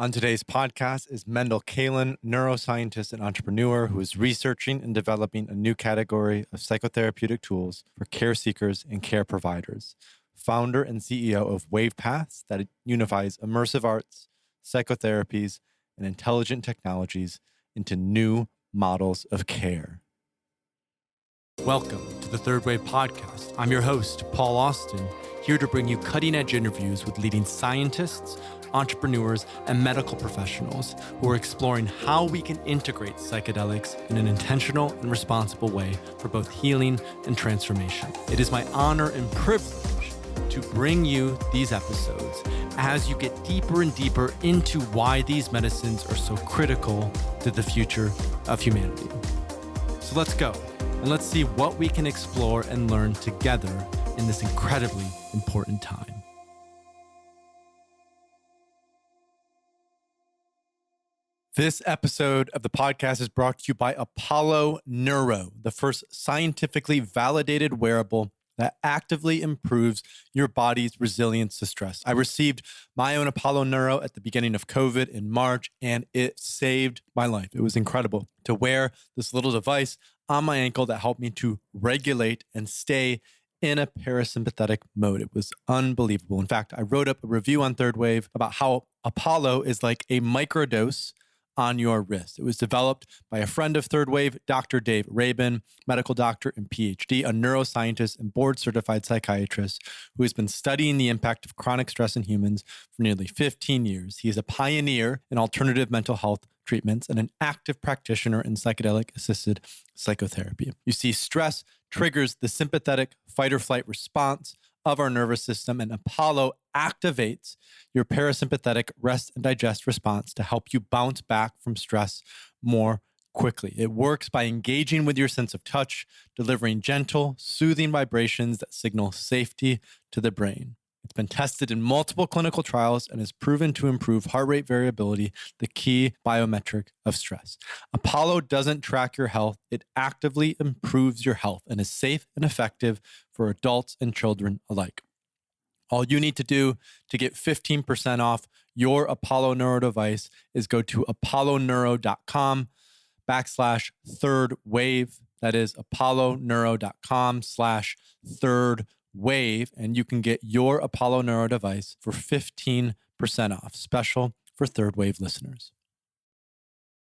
On today's podcast is Mendel Kaelen, neuroscientist and entrepreneur who is researching and developing a new category of psychotherapeutic tools for care seekers and care providers. Founder and CEO of WavePaths that unifies immersive arts, psychotherapies, and intelligent technologies into new models of care. Welcome to the Third Wave Podcast. I'm your host, Paul Austin, here to bring you cutting-edge interviews with leading scientists, entrepreneurs, and medical professionals who are exploring how we can integrate psychedelics in an intentional and responsible way for both healing and transformation. It is my honor and privilege to bring you these episodes as you get deeper and deeper into why these medicines are so critical to the future of humanity. So let's go and let's see what we can explore and learn together in this incredibly important time. This episode of the podcast is brought to you by Apollo Neuro, the first scientifically validated wearable that actively improves your body's resilience to stress. I received my own Apollo Neuro at the beginning of COVID in March, and it saved my life. It was incredible to wear this little device on my ankle that helped me to regulate and stay in a parasympathetic mode. It was unbelievable. In fact, I wrote up a review on Third Wave about how Apollo is like a microdose on your wrist. It was developed by a friend of Third Wave, Dr. Dave Rabin, medical doctor and Ph.D., a neuroscientist and board-certified psychiatrist who has been studying the impact of chronic stress in humans for nearly 15 years. He is a pioneer in alternative mental health treatments and an active practitioner in psychedelic-assisted psychotherapy. You see, stress triggers the sympathetic fight-or-flight response of our nervous system, and Apollo activates your parasympathetic rest and digest response to help you bounce back from stress more quickly. It works by engaging with your sense of touch, delivering gentle, soothing vibrations that signal safety to the brain. It's been tested in multiple clinical trials and is proven to improve heart rate variability, the key biometric of stress. Apollo doesn't track your health. It actively improves your health and is safe and effective for adults and children alike. All you need to do to get 15% off your Apollo Neuro device is go to apolloneuro.com/third wave. That is apolloneuro.com/third wave, and you can get your Apollo Neuro device for 15% off, special for Third Wave listeners.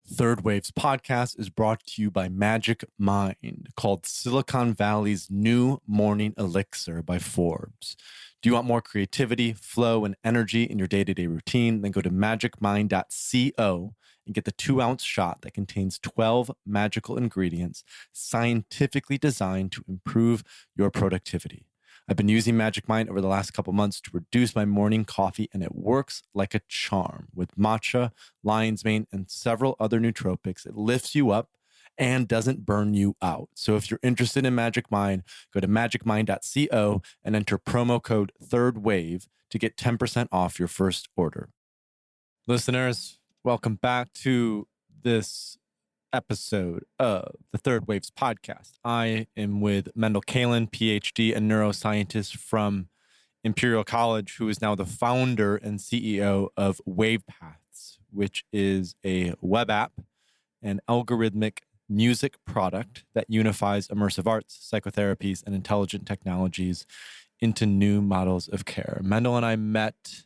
Third Wave's podcast is brought to you by Magic Mind, called Silicon Valley's new morning elixir by Forbes. Do you want more creativity, flow, and energy in your day-to-day routine? Then go to magicmind.co and get the 2-ounce shot that contains 12 magical ingredients scientifically designed to improve your productivity. I've been using Magic Mind over the last couple months to reduce my morning coffee, and it works like a charm. With matcha, lion's mane, and several other nootropics, it lifts you up and doesn't burn you out. So if you're interested in Magic Mind, go to magicmind.co and enter promo code THIRDWAVE to get 10% off your first order. Listeners, welcome back to this episode of the Third Waves podcast. I am with Mendel Kaelen, Ph.D. and neuroscientist from Imperial College, who is now the founder and CEO of WavePaths, which is a web app and algorithmic music product that unifies immersive arts, psychotherapies, and intelligent technologies into new models of care. Mendel and I met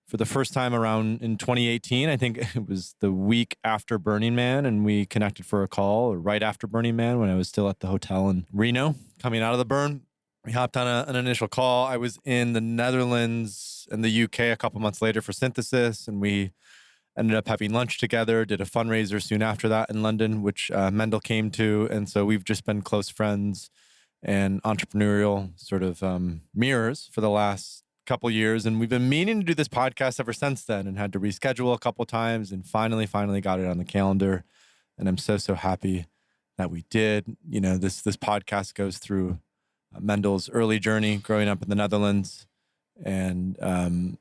for the first time around in 2018. I think it was the week after Burning Man, and we connected for a call, or right after Burning Man when I was still at the hotel in Reno, coming out of the burn. We hopped on an initial call. I was in the Netherlands and the UK a couple months later for Synthesis, and we ended up having lunch together, did a fundraiser soon after that in London, which Mendel came to. And so we've just been close friends and entrepreneurial sort of mirrors for the last couple years, and we've been meaning to do this podcast ever since then, and had to reschedule a couple times, and finally got it on the calendar. And I'm so happy that we did. You know, this podcast goes through Mendel's early journey growing up in the Netherlands, and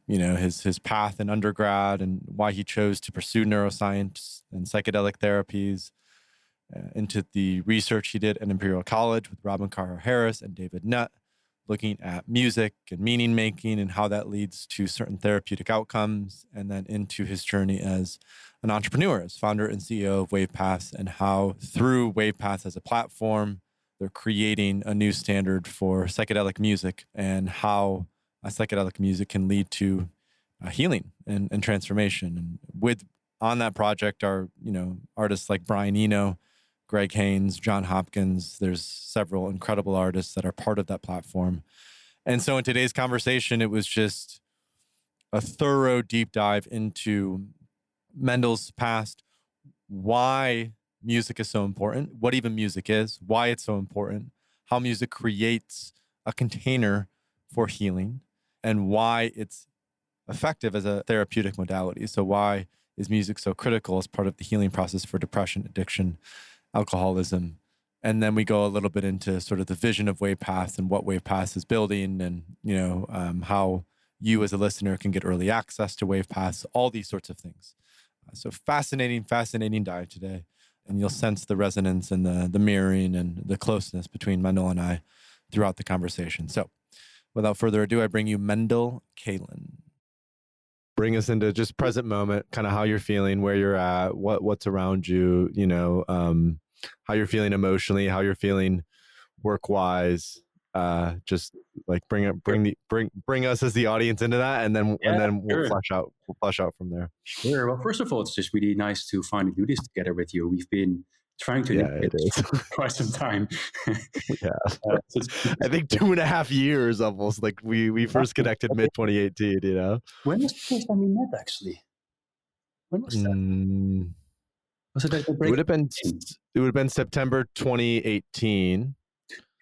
you know, his path in undergrad and why he chose to pursue neuroscience and psychedelic therapies, into the research he did at Imperial College with Robin Carhart Harris and David Nutt, looking at music and meaning making and how that leads to certain therapeutic outcomes, and then into his journey as an entrepreneur, as founder and CEO of WavePath, and how through WavePath as a platform, they're creating a new standard for psychedelic music, and how a psychedelic music can lead to healing and transformation. And with on that project are, artists like Brian Eno, Greg Haynes, John Hopkins. There's several incredible artists that are part of that platform. And so in today's conversation, it was just a thorough deep dive into Mendel's past, why music is so important, what even music is, why it's so important, how music creates a container for healing, and why it's effective as a therapeutic modality. So why is music so critical as part of the healing process for depression, addiction, alcoholism? And then we go a little bit into sort of the vision of WavePath and what WavePath is building, and how you as a listener can get early access to WavePath, all these sorts of things. So fascinating dive today. And you'll sense the resonance and the mirroring and the closeness between Mendel and I throughout the conversation. So without further ado, I bring you Mendel Kaelen. Bring us into just present moment, kind of how you're feeling, where you're at, what's around you, how you're feeling emotionally, how you're feeling work-wise. Just like bring us as the audience into that, and then we'll flesh out from there. Sure. Well, first of all, it's just really nice to finally do this together with you. We've been trying to it is for quite some time. I think 2.5 years almost. Like we first connected mid 2018. When was the first time we met? Actually, when was that? Was it at the break? It would have been September 2018.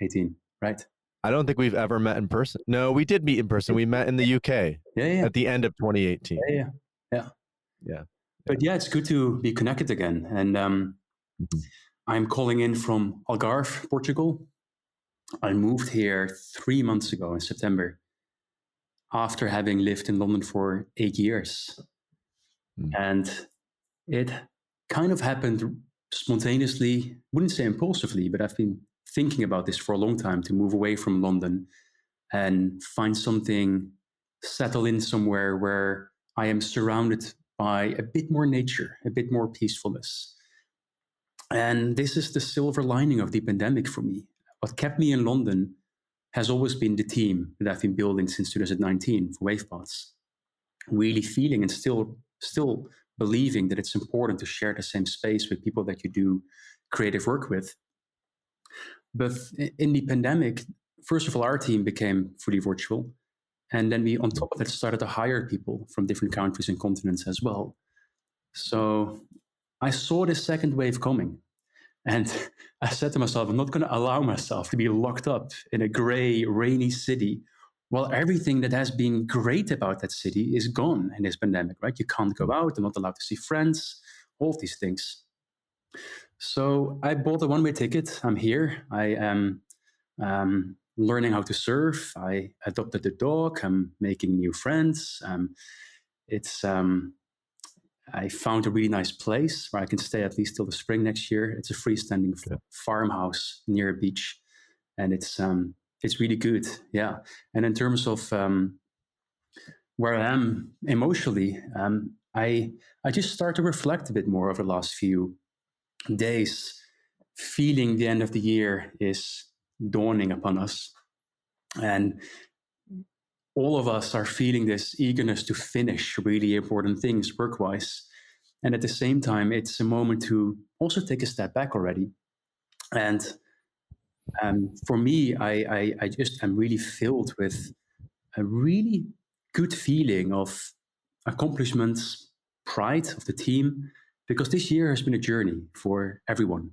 18, right? I don't think we've ever met in person. No, we did meet in person. We met in the UK. At the end of 2018. Yeah. But yeah, it's good to be connected again. And I'm calling in from Algarve, Portugal. I moved here 3 months ago in September, after having lived in London for 8 years. And it kind of happened spontaneously, wouldn't say impulsively, but I've been thinking about this for a long time, to move away from London and find something, settle in somewhere where I am surrounded by a bit more nature, a bit more peacefulness. And this is the silver lining of the pandemic for me. What kept me in London has always been the team that I've been building since 2019 for WavePaths. Really feeling and still believing that it's important to share the same space with people that you do creative work with. But in the pandemic, first of all, our team became fully virtual. And then we, on top of that, started to hire people from different countries and continents as well. So I saw this second wave coming. And I said to myself, I'm not going to allow myself to be locked up in a gray, rainy city while everything that has been great about that city is gone in this pandemic, right? You can't go out, you're not allowed to see friends, all of these things. So I bought a one-way ticket. I'm here. I am learning how to surf. I adopted a dog. I'm making new friends. I found a really nice place where I can stay at least till the spring next year. It's a freestanding farmhouse near a beach, and it's really good. Yeah. And in terms of where I am emotionally, I just start to reflect a bit more over the last few days, feeling the end of the year is dawning upon us. And all of us are feeling this eagerness to finish really important things work-wise. And at the same time, it's a moment to also take a step back already. And for me, I just am really filled with a really good feeling of accomplishments, pride of the team, because this year has been a journey for everyone.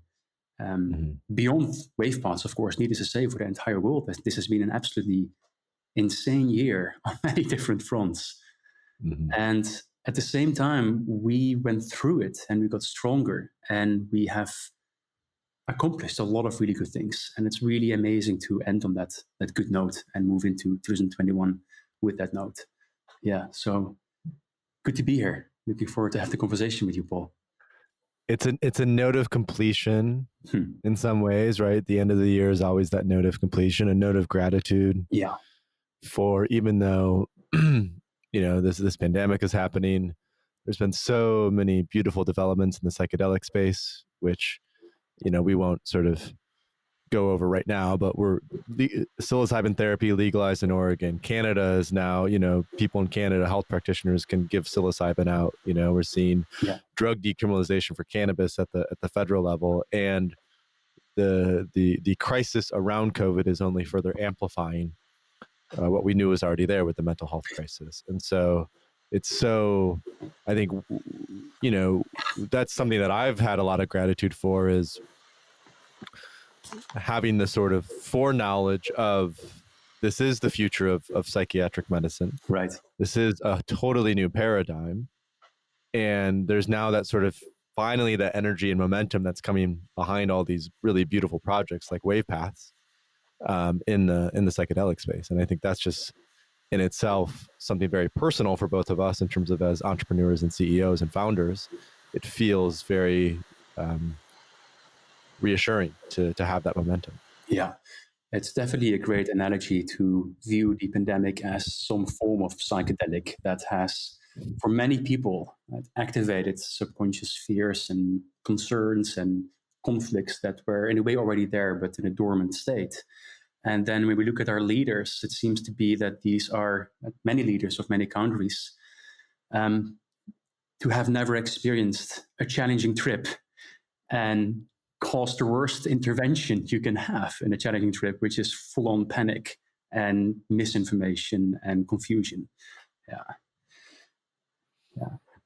Beyond WavePaths, of course, needless to say, for the entire world, this has been an absolutely insane year on many different fronts. And at the same time, we went through it and we got stronger, and we have accomplished a lot of really good things. And it's really amazing to end on that good note and move into 2021 with that note. Yeah, so good to be here. Looking forward to have the conversation with you, Paul. it's a note of completion in some ways, right? The end of the year is always that note of completion, a note of gratitude. Yeah. For even though this pandemic is happening, there's been so many beautiful developments in the psychedelic space, which we won't sort of go over right now, but psilocybin therapy legalized in Oregon. Canada is now, people in Canada, health practitioners can give psilocybin out. We're seeing drug decriminalization for cannabis at the federal level, and the crisis around COVID is only further amplifying what we knew was already there with the mental health crisis. And so I think, that's something that I've had a lot of gratitude for, is having the sort of foreknowledge of this is the future of psychiatric medicine. Right. This is a totally new paradigm. And there's now that sort of finally that energy and momentum that's coming behind all these really beautiful projects like Wave Paths in the psychedelic space. And I think that's just in itself something very personal for both of us in terms of, as entrepreneurs and CEOs and founders. It feels very reassuring to have that momentum. Yeah, it's definitely a great analogy to view the pandemic as some form of psychedelic that has, for many people, activated subconscious fears and concerns and conflicts that were in a way already there, but in a dormant state. And then when we look at our leaders, it seems to be that these are many leaders of many countries to have never experienced a challenging trip and cause the worst intervention you can have in a challenging trip, which is full-on panic and misinformation and confusion. Yeah.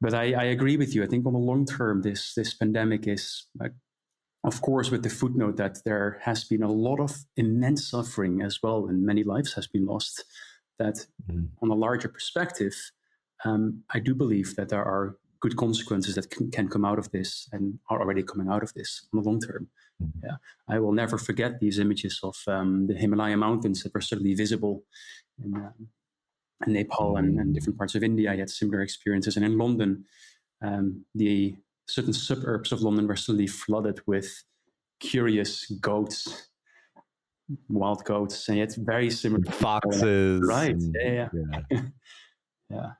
But I agree with you. I think on the long term, this pandemic is, of course, with the footnote that there has been a lot of immense suffering as well, and many lives has been lost, that on a larger perspective, I do believe that there are good consequences that can come out of this and are already coming out of this on the long term. Yeah, I will never forget these images of the Himalaya mountains that were suddenly visible in Nepal and different parts of India. I had similar experiences. And in London, the certain suburbs of London were suddenly flooded with curious goats, wild goats, and yet very similar foxes. Right. Yeah. Yeah.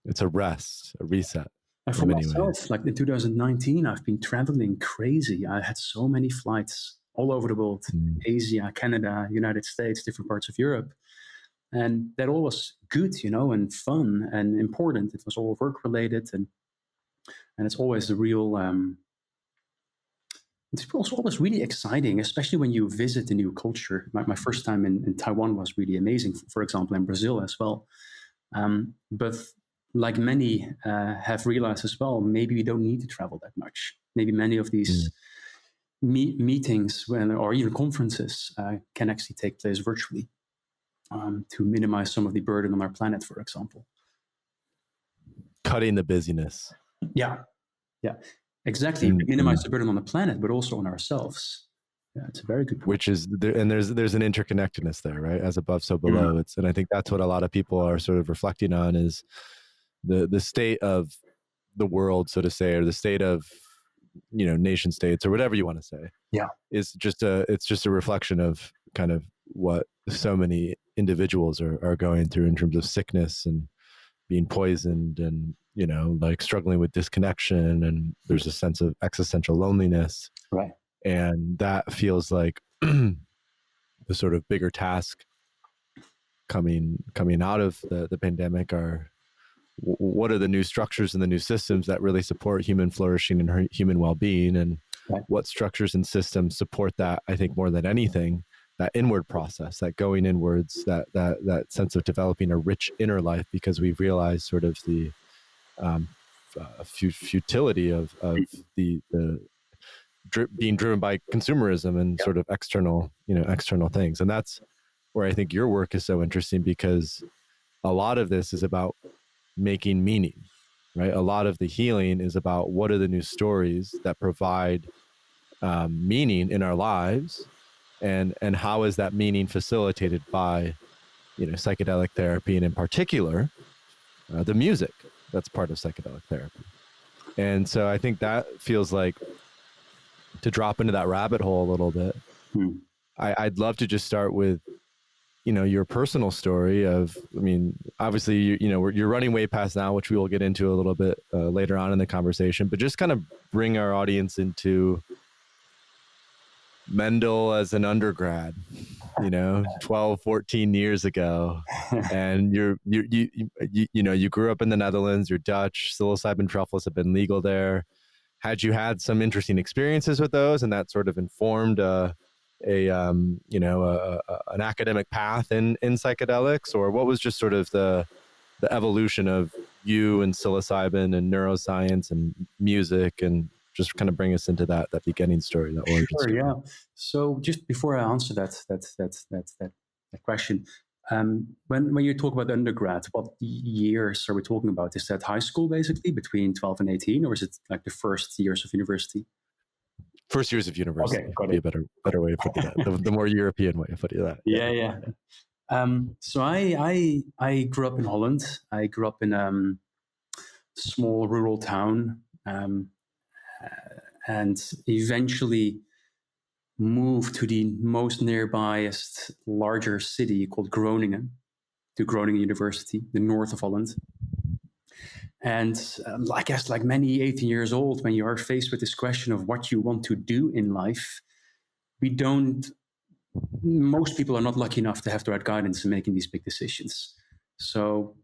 It's a reset. And for myself, like in 2019, I've been traveling crazy. I had so many flights all over the world, Asia, Canada, United States, different parts of Europe. And that all was good, and fun and important. It was all work related, and it's always a real, it's also always really exciting, especially when you visit a new culture. My first time in Taiwan was really amazing, for example, in Brazil as well. But like many have realized as well, maybe we don't need to travel that much. Maybe many of these meetings or even conferences can actually take place virtually to minimize some of the burden on our planet, for example. Cutting the busyness. Yeah, exactly. Minimize the burden on the planet, but also on ourselves. Yeah, it's a very good point. Which is, and there's an interconnectedness there, right? As above, so below. And I think that's what a lot of people are sort of reflecting on, is the state of the world, so to say, or the state of, nation states, or whatever you want to say. Yeah, it's just a reflection of kind of what so many individuals are going through in terms of sickness and being poisoned and, like struggling with disconnection, and there's a sense of existential loneliness. Right. And that feels like the sort of bigger task coming out of the pandemic are, what are the new structures and the new systems that really support human flourishing and human well-being, and what structures and systems support that, I think, more than anything, that inward process, that going inwards, that sense of developing a rich inner life, because we've realized sort of the futility of the being driven by consumerism and sort of external things. And that's where I think your work is so interesting, because a lot of this is about making meaning, right? A lot of the healing is about what are the new stories that provide meaning in our lives, and how is that meaning facilitated by, psychedelic therapy, and in particular, the music that's part of psychedelic therapy. And so I think that feels like, to drop into that rabbit hole a little bit, I'd love to just start with, your personal story of, I mean, obviously, you're running way past now, which we will get into a little bit later on in the conversation, but just kind of bring our audience into Mendel as an undergrad, 12, 14 years ago. And you grew up in the Netherlands, you're Dutch, psilocybin truffles have been legal there. Had you had some interesting experiences with those, and that sort of informed an academic path in psychedelics, or what was just sort of the evolution of you and psilocybin and neuroscience and music, and just kind of bring us into that beginning story, that origin story. Yeah. So just before I answer that question, when you talk about undergrad, what years are we talking about? Is that high school, basically, between 12 and 18, or is it like the first years of university? First years of university. Okay, would be a better way of putting that. The more European way of putting that. Yeah. So I grew up in Holland. I grew up in a small rural town, and eventually moved to the most nearbyest larger city called Groningen, to Groningen University, the north of Holland. And I guess like many 18 years old, when you are faced with this question of what you want to do in life, most people are not lucky enough to have the right guidance in making these big decisions. So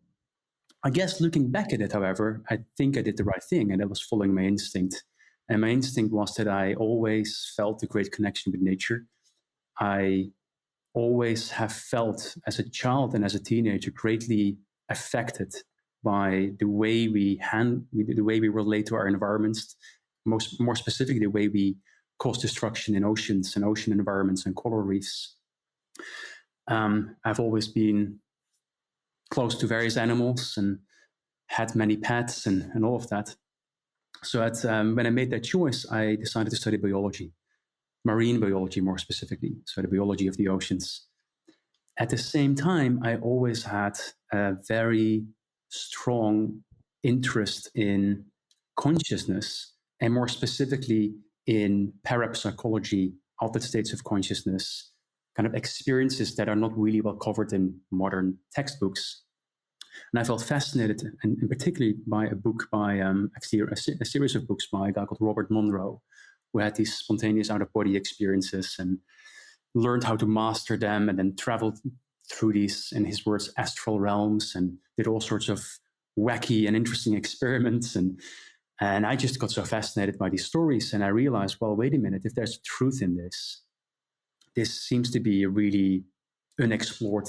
I guess looking back at it, however, I think I did the right thing, and I was following my instinct. And my instinct was that I always felt a great connection with nature. I always have felt, as a child and as a teenager, greatly affected by the way we relate to our environments, more specifically the way we cause destruction in oceans and ocean environments and coral reefs. I've always been close to various animals and had many pets and all of that. So when I made that choice, I decided to study biology, marine biology more specifically, so the biology of the oceans. At the same time, I always had a very strong interest in consciousness, and more specifically in parapsychology, altered states of consciousness, kind of experiences that are not really well covered in modern textbooks. And I felt fascinated, and particularly by a book by, a series of books by a guy called Robert Monroe, who had these spontaneous out-of-body experiences and learned how to master them, and then traveled through these, in his words, astral realms, and did all sorts of wacky and interesting experiments. And I just got so fascinated by these stories, and I realized, well, wait a minute, if there's truth in this seems to be a really unexplored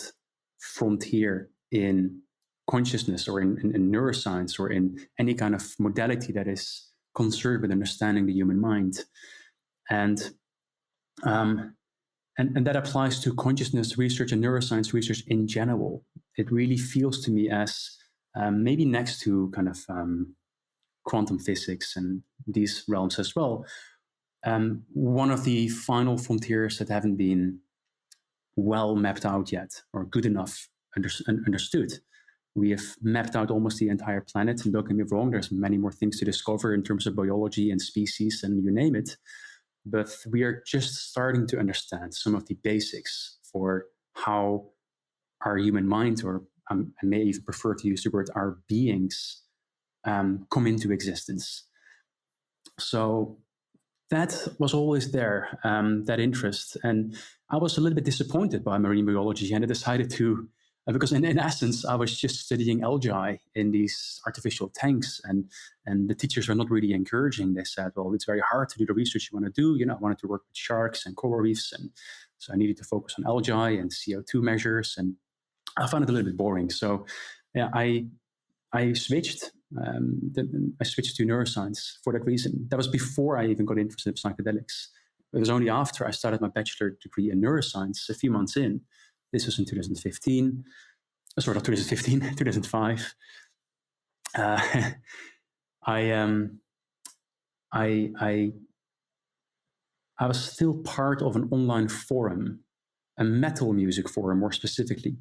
frontier in consciousness, or in neuroscience, or in any kind of modality that is concerned with understanding the human mind. And that applies to consciousness research and neuroscience research in general. It really feels to me as maybe next to kind of quantum physics and these realms as well, one of the final frontiers that haven't been well mapped out yet, or good enough understood. We have mapped out almost the entire planet, and don't get me wrong, there's many more things to discover in terms of biology and species and you name it. But we are just starting to understand some of the basics for how our human mind, or I may even prefer to use the word our beings, come into existence. So that was always there, that interest. And I was a little bit disappointed by marine biology, and I decided to, because in essence, I was just studying algae in these artificial tanks, and the teachers were not really encouraging. They said, well, it's very hard to do the research you want to do. I wanted to work with sharks and coral reefs, and so I needed to focus on algae and CO2 measures, and I found it a little bit boring. So yeah, I switched. I switched to neuroscience for that reason. That was before I even got interested in psychedelics. It was only after I started my bachelor degree in neuroscience, a few months in. This was in 2015. Sorry, not 2015, 2005. I was still part of an online forum, a metal music forum more specifically.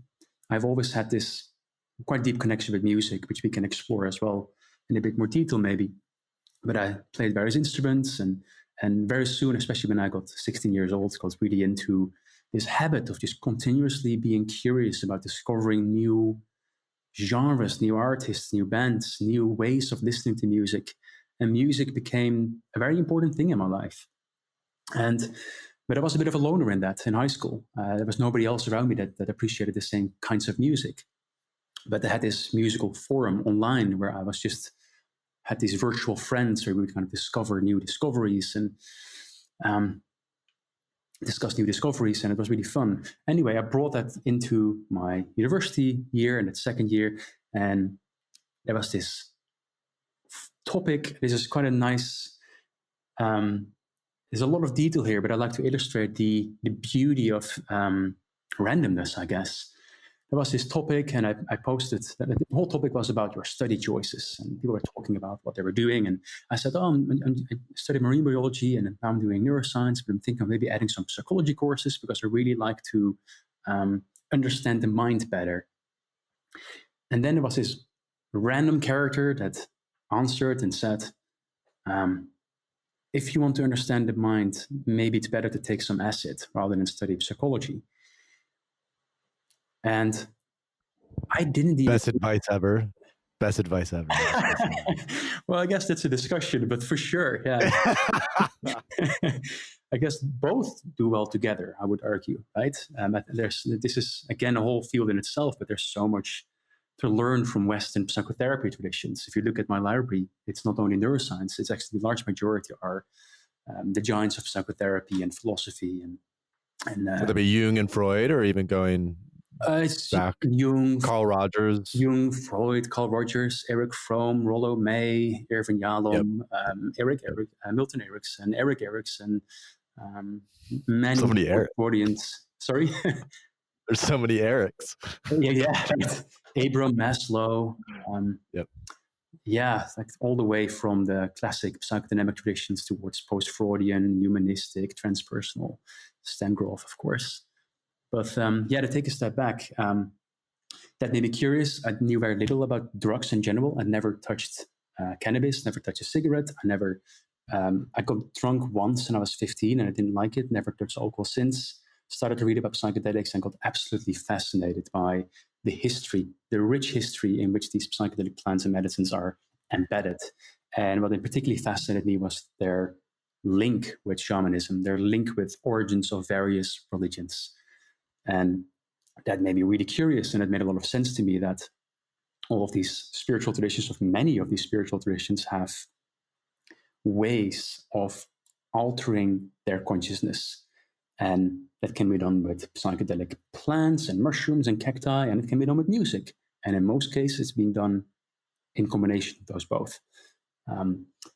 I've always had this quite deep connection with music, which we can explore as well in a bit more detail maybe. but I played various instruments, and very soon, especially when I got 16 years old, got really into this habit of just continuously being curious about discovering new genres, new artists, new bands, new ways of listening to music. And music became a very important thing in my life. But I was a bit of a loner in that in high school. There was nobody else around me that appreciated the same kinds of music. But I had this musical forum online where I was just had these virtual friends where we would kind of discover new discoveries and discuss new discoveries, and it was really fun. Anyway, I brought that into my university year and its second year, and there was this topic. This is quite a nice. There's a lot of detail here, but I'd like to illustrate the beauty of randomness, I guess. There was this topic, and I posted that the whole topic was about your study choices, and people were talking about what they were doing. And I said, I studied marine biology, and now I'm doing neuroscience, but I'm thinking of maybe adding some psychology courses because I really like to understand the mind better. And then there was this random character that answered and said, if you want to understand the mind, maybe it's better to take some acid rather than study psychology. And I didn't even... Best advice ever. Best advice ever. Well, I guess that's a discussion, but for sure, yeah. I guess both do well together, I would argue, right? This is, again, a whole field in itself, but there's so much to learn from Western psychotherapy traditions. If you look at my library, it's not only neuroscience, it's actually the large majority are the giants of psychotherapy and philosophy. And would it be Jung and Freud, or even going it's back? Jung, Carl Rogers. Jung, Freud, Carl Rogers, Eric Fromm, Rollo May, Irvin Yalom, Milton Erickson, Eric Erickson, many so many audience. Sorry? There's so many Erics. Yeah. Abraham Maslow. Yeah, like all the way from the classic psychodynamic traditions towards post-Freudian, humanistic, transpersonal, Stan Grof, of course. But to take a step back, that made me curious. I knew very little about drugs in general. I never touched cannabis, never touched a cigarette. I got drunk once when I was 15 and I didn't like it, never touched alcohol since. Started to read about psychedelics and got absolutely fascinated by the history, the rich history in which these psychedelic plants and medicines are embedded. And what particularly fascinated me was their link with shamanism, their link with origins of various religions. And that made me really curious, and it made a lot of sense to me that all of these spiritual traditions, of many of these spiritual traditions, have ways of altering their consciousness. And that can be done with psychedelic plants and mushrooms and cacti, and it can be done with music. And in most cases, it's being done in combination with those both.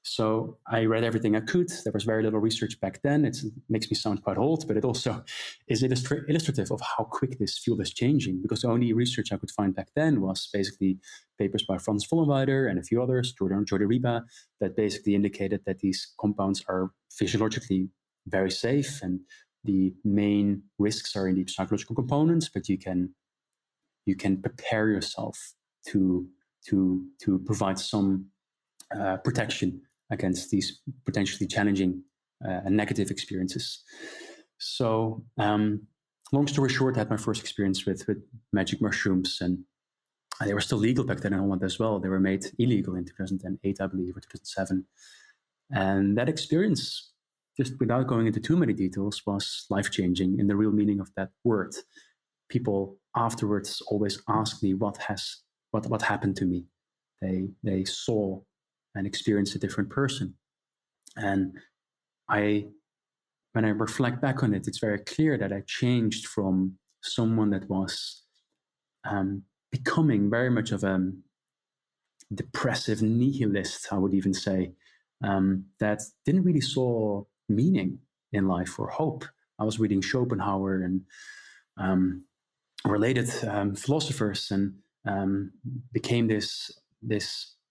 So I read everything I could. There was very little research back then. It makes me sound quite old, but it also is illustrative of how quick this field is changing, because the only research I could find back then was basically papers by Franz Vollenweider and a few others, Jordi Riba, that basically indicated that these compounds are physiologically very safe, and the main risks are in the psychological components, but you can prepare yourself to provide some protection against these potentially challenging and negative experiences. So, long story short, I had my first experience with magic mushrooms, and they were still legal back then in Holland as well. They were made illegal in 2008, I believe, or 2007. And that experience, just without going into too many details, was life-changing in the real meaning of that word. People afterwards always ask me what happened to me. They saw and experienced a different person. And when I reflect back on it, it's very clear that I changed from someone that was becoming very much of a depressive nihilist, I would even say, that didn't really saw meaning in life or hope. I was reading Schopenhauer and related philosophers, and became this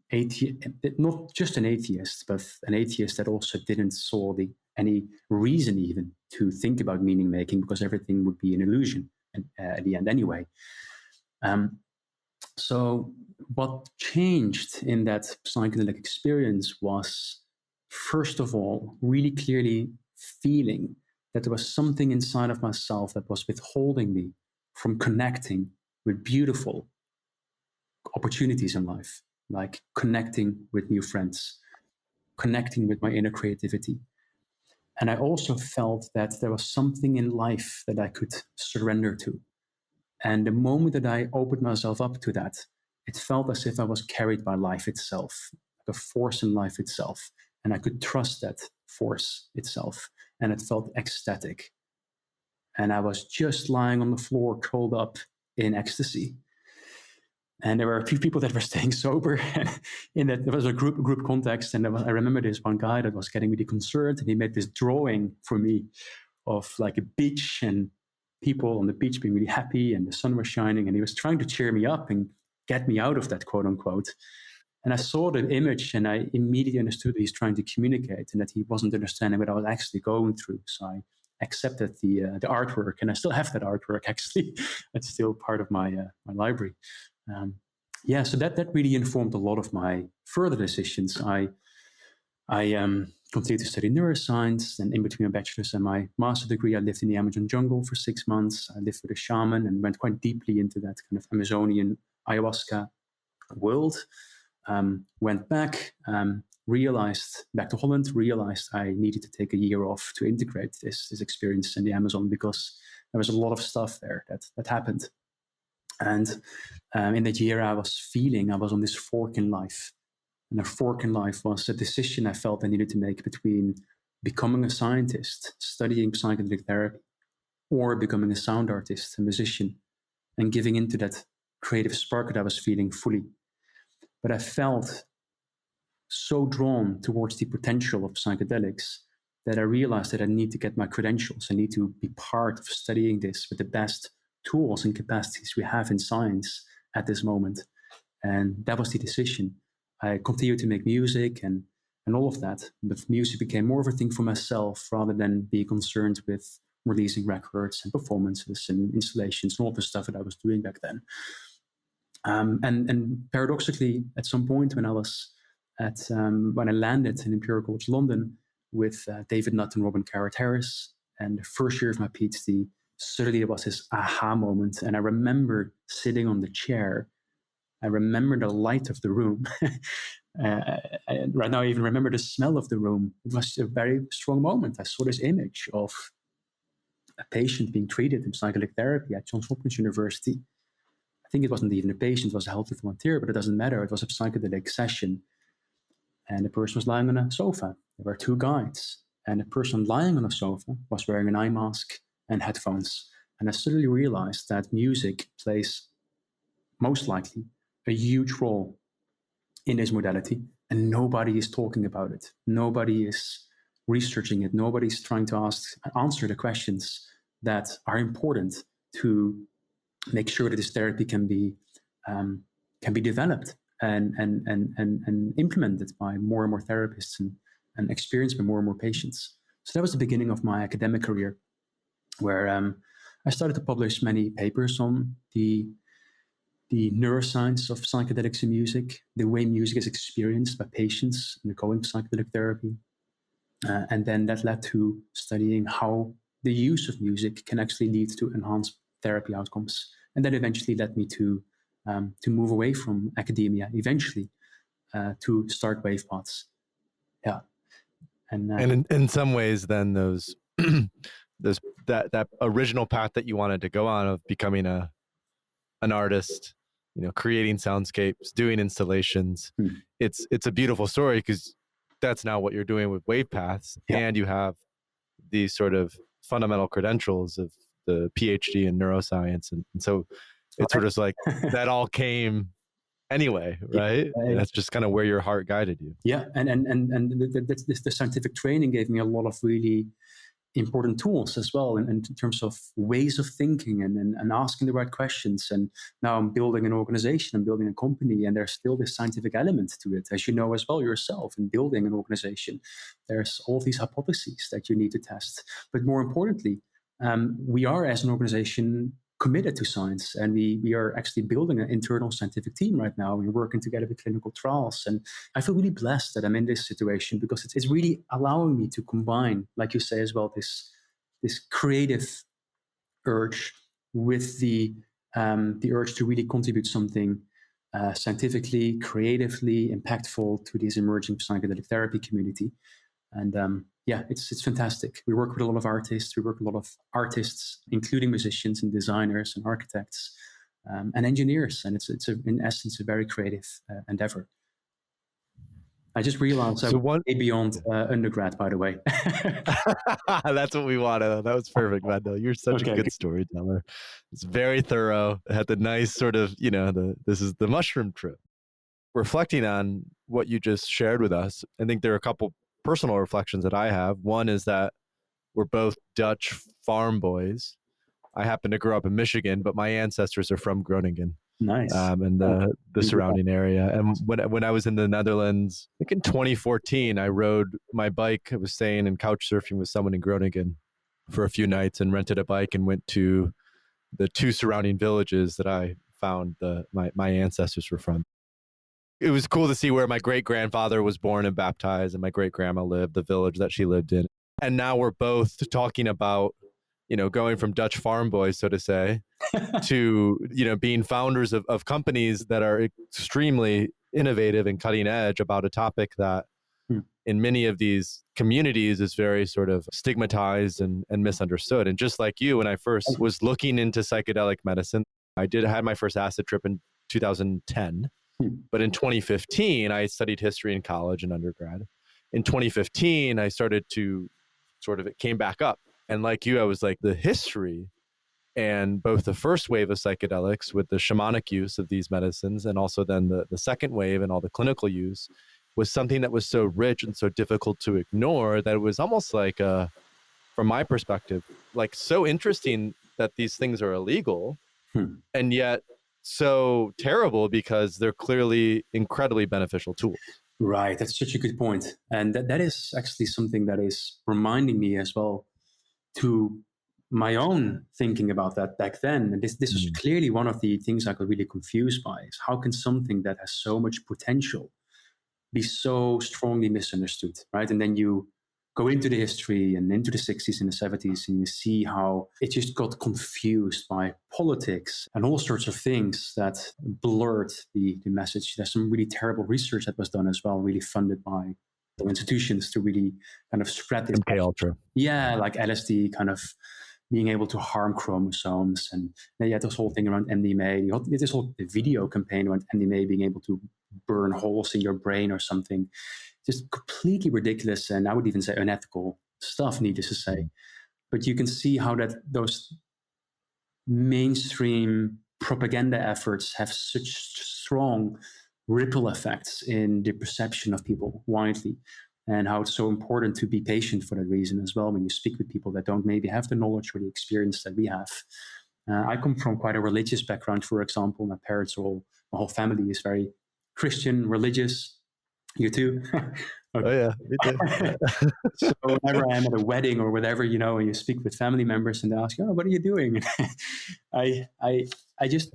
atheist, not just an atheist, but an atheist that also didn't saw any reason even to think about meaning making, because everything would be an illusion at the end anyway. So what changed in that psychedelic experience was first of all, really clearly feeling that there was something inside of myself that was withholding me from connecting with beautiful opportunities in life, like connecting with new friends, connecting with my inner creativity. And I also felt that there was something in life that I could surrender to. And the moment that I opened myself up to that, it felt as if I was carried by life itself, like a force in life itself. And I could trust that force itself. And it felt ecstatic. And I was just lying on the floor, curled up in ecstasy. And there were a few people that were staying sober. In that, there was a group context, and I remember this one guy that was getting really concerned, and he made this drawing for me of like a beach and people on the beach being really happy, and the sun was shining, and he was trying to cheer me up and get me out of that, quote unquote. And I saw the image, and I immediately understood that he's trying to communicate, and that he wasn't understanding what I was actually going through. So I accepted the artwork, and I still have that artwork. Actually, it's still part of my library. So that really informed a lot of my further decisions. I continued to study neuroscience, and in between my bachelor's and my master's degree, I lived in the Amazon jungle for 6 months. I lived with a shaman and went quite deeply into that kind of Amazonian ayahuasca world. Went back, realized back to Holland, realized I needed to take a year off to integrate this experience in the Amazon, because there was a lot of stuff there that happened. And in that year, I was on this fork in life. And the fork in life was a decision I felt I needed to make between becoming a scientist, studying psychedelic therapy, or becoming a sound artist, a musician, and giving into that creative spark that I was feeling fully. But I felt so drawn towards the potential of psychedelics that I realized that I need to get my credentials. I need to be part of studying this with the best tools and capacities we have in science at this moment. And that was the decision. I continued to make music and all of that, but music became more of a thing for myself rather than be concerned with releasing records and performances and installations and all the stuff that I was doing back then. And paradoxically, at some point when I was when I landed in Imperial College London with David Nutt and Robin Carrot-Harris, and the first year of my PhD, suddenly there was this aha moment. And I remember sitting on the chair. I remember the light of the room. Right now, I even remember the smell of the room. It was a very strong moment. I saw this image of a patient being treated in psychedelic therapy at Johns Hopkins University. I think it wasn't even a patient, it was a healthy volunteer, but it doesn't matter. It was a psychedelic session. And the person was lying on a sofa. There were two guides. And the person lying on a sofa was wearing an eye mask and headphones. And I suddenly realized that music plays, most likely, a huge role in this modality. And nobody is talking about it. Nobody is researching it. Nobody's trying to answer the questions that are important to make sure that this therapy can be developed and implemented by more and more therapists and experienced by more and more patients. So that was the beginning of my academic career, where I started to publish many papers on the neuroscience of psychedelics and music, the way music is experienced by patients undergoing psychedelic therapy. And then that led to studying how the use of music can actually lead to enhanced therapy outcomes. And that eventually led me to move away from academia, eventually, to start WavePaths. Yeah. And in some ways, then those that original path that you wanted to go on of becoming an artist, creating soundscapes, doing installations, it's a beautiful story, because that's now what you're doing with WavePaths, and you have these sort of fundamental credentials of the Ph.D. in neuroscience, and so it's sort of like that all came anyway, right? That's just kind of where your heart guided you. Yeah, and the scientific training gave me a lot of really important tools as well, in terms of ways of thinking and asking the right questions. And now I'm building an organization, I'm building a company, and there's still this scientific element to it, as you know as well yourself. In building an organization, there's all these hypotheses that you need to test. But more importantly, we are, as an organization, committed to science, and we are actually building an internal scientific team right now. We're working together with clinical trials, and I feel really blessed that I'm in this situation because it's really allowing me to combine, like you say as well, this creative urge with the urge to really contribute something scientifically, creatively impactful to this emerging psychedelic therapy community. And it's fantastic. We work with a lot of artists. We work with a lot of artists, including musicians and designers and architects and engineers. And it's in essence, a very creative endeavor. I just realized I was way beyond undergrad, by the way. That's what we wanted. That was perfect, Mendel. You're such a good storyteller. It's very thorough. It had the nice sort of, this is the mushroom trip. Reflecting on what you just shared with us, I think there are a couple personal reflections that I have. One is that we're both Dutch farm boys. I happen to grow up in Michigan, but my ancestors are from Groningen. Nice. And the surrounding area. And when I was in the Netherlands, I think in 2014, I rode my bike. I was staying and couch surfing with someone in Groningen for a few nights and rented a bike and went to the 2 surrounding villages that I found my ancestors were from. It was cool to see where my great-grandfather was born and baptized and my great-grandma lived, the village that she lived in. And now we're both talking about, going from Dutch farm boys, so to say, to, being founders of companies that are extremely innovative and cutting edge about a topic that in many of these communities is very sort of stigmatized and misunderstood. And just like you, when I first was looking into psychedelic medicine, I had my first acid trip in 2010. But in 2015, I studied history in college and undergrad. In 2015, I started to it came back up. And like you, I was like, the history and both the first wave of psychedelics with the shamanic use of these medicines and also then the second wave and all the clinical use was something that was so rich and so difficult to ignore that it was almost like, from my perspective, like so interesting that these things are illegal and yet so terrible because they're clearly incredibly beneficial tools. Right. That's such a good point. And that is actually something that is reminding me as well to my own thinking about that back then. And this was clearly one of the things I got really confused by is how can something that has so much potential be so strongly misunderstood, right? And then you go into the history and into the 60s and the 70s, and you see how it just got confused by politics and all sorts of things that blurred the message. There's some really terrible research that was done as well, really funded by institutions to really kind of spread this. MK Ultra. Yeah, like LSD kind of being able to harm chromosomes. And then you had this whole thing around MDMA. You had this whole video campaign around MDMA being able to burn holes in your brain or something. Just completely ridiculous, and I would even say unethical stuff, needless to say. But you can see how those mainstream propaganda efforts have such strong ripple effects in the perception of people widely, and how it's so important to be patient for that reason as well when you speak with people that don't maybe have the knowledge or the experience that we have. I come from quite a religious background, for example. My whole family is very Christian, religious. You too? Okay. Oh, yeah. Me too. So whenever I'm at a wedding or whatever, and you speak with family members and they ask, what are you doing? I just,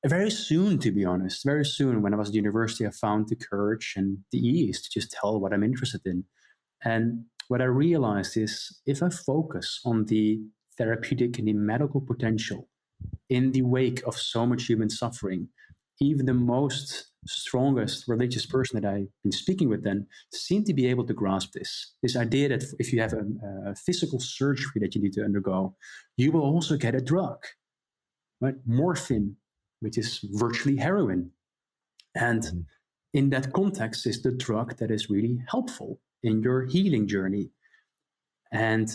very soon, to be honest, very soon when I was at university, I found the courage and the ease to just tell what I'm interested in. And what I realized is if I focus on the therapeutic and the medical potential in the wake of so much human suffering, even the most strongest religious person that I've been speaking with then seemed to be able to grasp this idea that if you have a physical surgery that you need to undergo, you will also get a drug, right? Morphine, which is virtually heroin. And in that context is the drug that is really helpful in your healing journey. And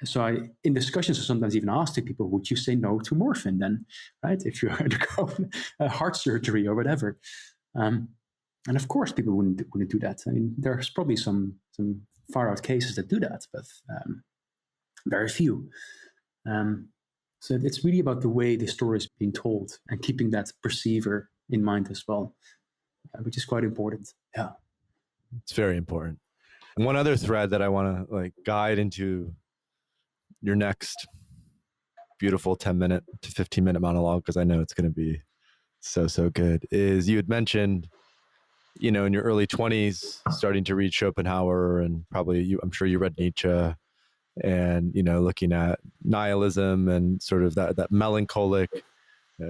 so in discussions, I sometimes even ask the people, would you say no to morphine then, right? If you undergo a heart surgery or whatever. And of course, people wouldn't do that. I mean, there's probably some far out cases that do that, but very few. So it's really about the way the story is being told and keeping that perceiver in mind as well, which is quite important. Yeah, it's very important. And one other thread that I want to guide into your next beautiful 10-minute to 15-minute monologue, because I know it's going to be so good, is you had mentioned, in your early 20s, starting to read Schopenhauer, and probably I'm sure you read Nietzsche, and, looking at nihilism and sort of that melancholic,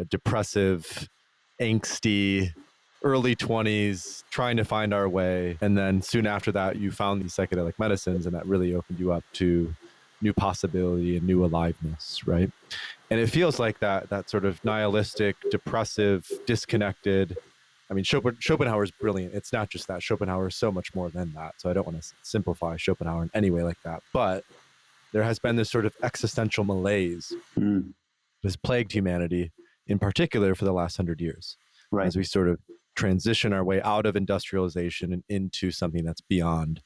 depressive, angsty early 20s, trying to find our way. And then soon after that, you found these psychedelic medicines, and that really opened you up to new possibility and new aliveness, right? And it feels like that sort of nihilistic, depressive, disconnected. I mean, Schopenhauer is brilliant. It's not just that. Schopenhauer is so much more than that. So I don't want to simplify Schopenhauer in any way like that. But there has been this sort of existential malaise that has plagued humanity, in particular for the last 100 years, right, as we sort of transition our way out of industrialization and into something that's beyond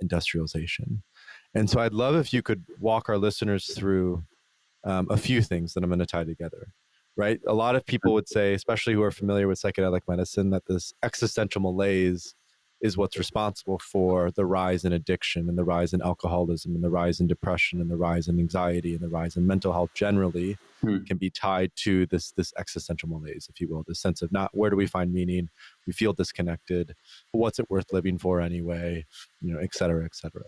industrialization. And so I'd love if you could walk our listeners through a few things that I'm going to tie together, right? A lot of people would say, especially who are familiar with psychedelic medicine, that this existential malaise is what's responsible for the rise in addiction and the rise in alcoholism and the rise in depression and the rise in anxiety and the rise in mental health generally can be tied to this existential malaise, if you will, this sense of not where do we find meaning, we feel disconnected, what's it worth living for anyway, et cetera, et cetera.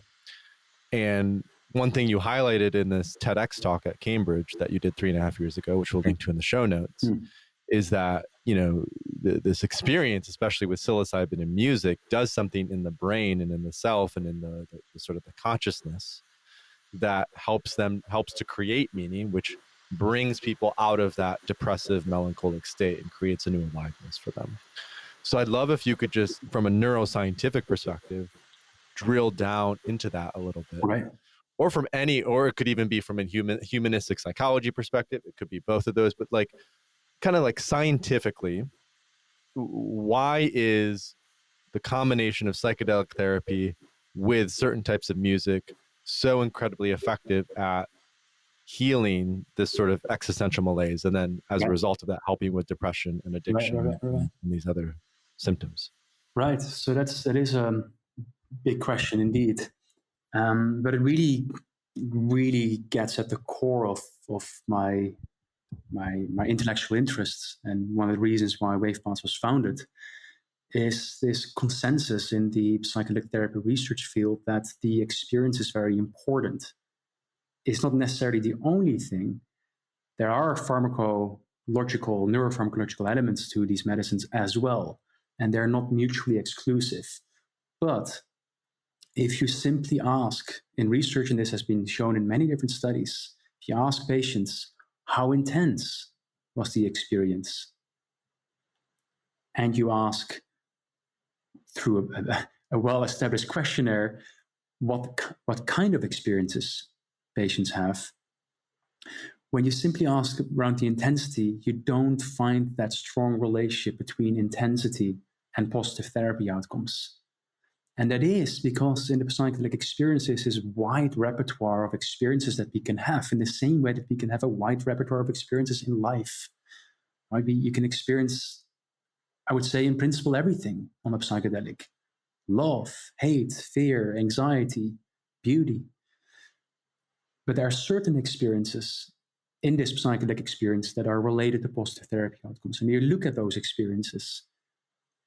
And one thing you highlighted in this TEDx talk at Cambridge that you did 3.5 years ago, which we'll link to in the show notes, is that, this experience, especially with psilocybin and music, does something in the brain and in the self and in the sort of the consciousness that helps to create meaning, which brings people out of that depressive, melancholic state and creates a new aliveness for them. So I'd love if you could just, from a neuroscientific perspective, drill down into that a little bit. Right. Or it could even be from a humanistic psychology perspective. It could be both of those, but kind of scientifically, why is the combination of psychedelic therapy with certain types of music so incredibly effective at healing this sort of existential malaise, and then as a result of that, helping with depression and addiction and these other symptoms? Right. So that is a big question indeed, but it really gets at the core of my intellectual interests, and one of the reasons why WavePaths was founded is this consensus in the psychedelic therapy research field that the experience is very important. It's not necessarily the only thing. There are neuropharmacological elements to these medicines as well, and they're not mutually exclusive. But if you simply ask, in research, and this has been shown in many different studies, if you ask patients, how intense was the experience? And you ask through a well-established questionnaire what kind of experiences patients have. When you simply ask around the intensity, you don't find that strong relationship between intensity and positive therapy outcomes. And that is because in the psychedelic experiences is a wide repertoire of experiences that we can have, in the same way that we can have a wide repertoire of experiences in life. Right? You can experience, I would say, in principle, everything on a psychedelic. Love, hate, fear, anxiety, beauty. But there are certain experiences in this psychedelic experience that are related to positive therapy outcomes. And you look at those experiences,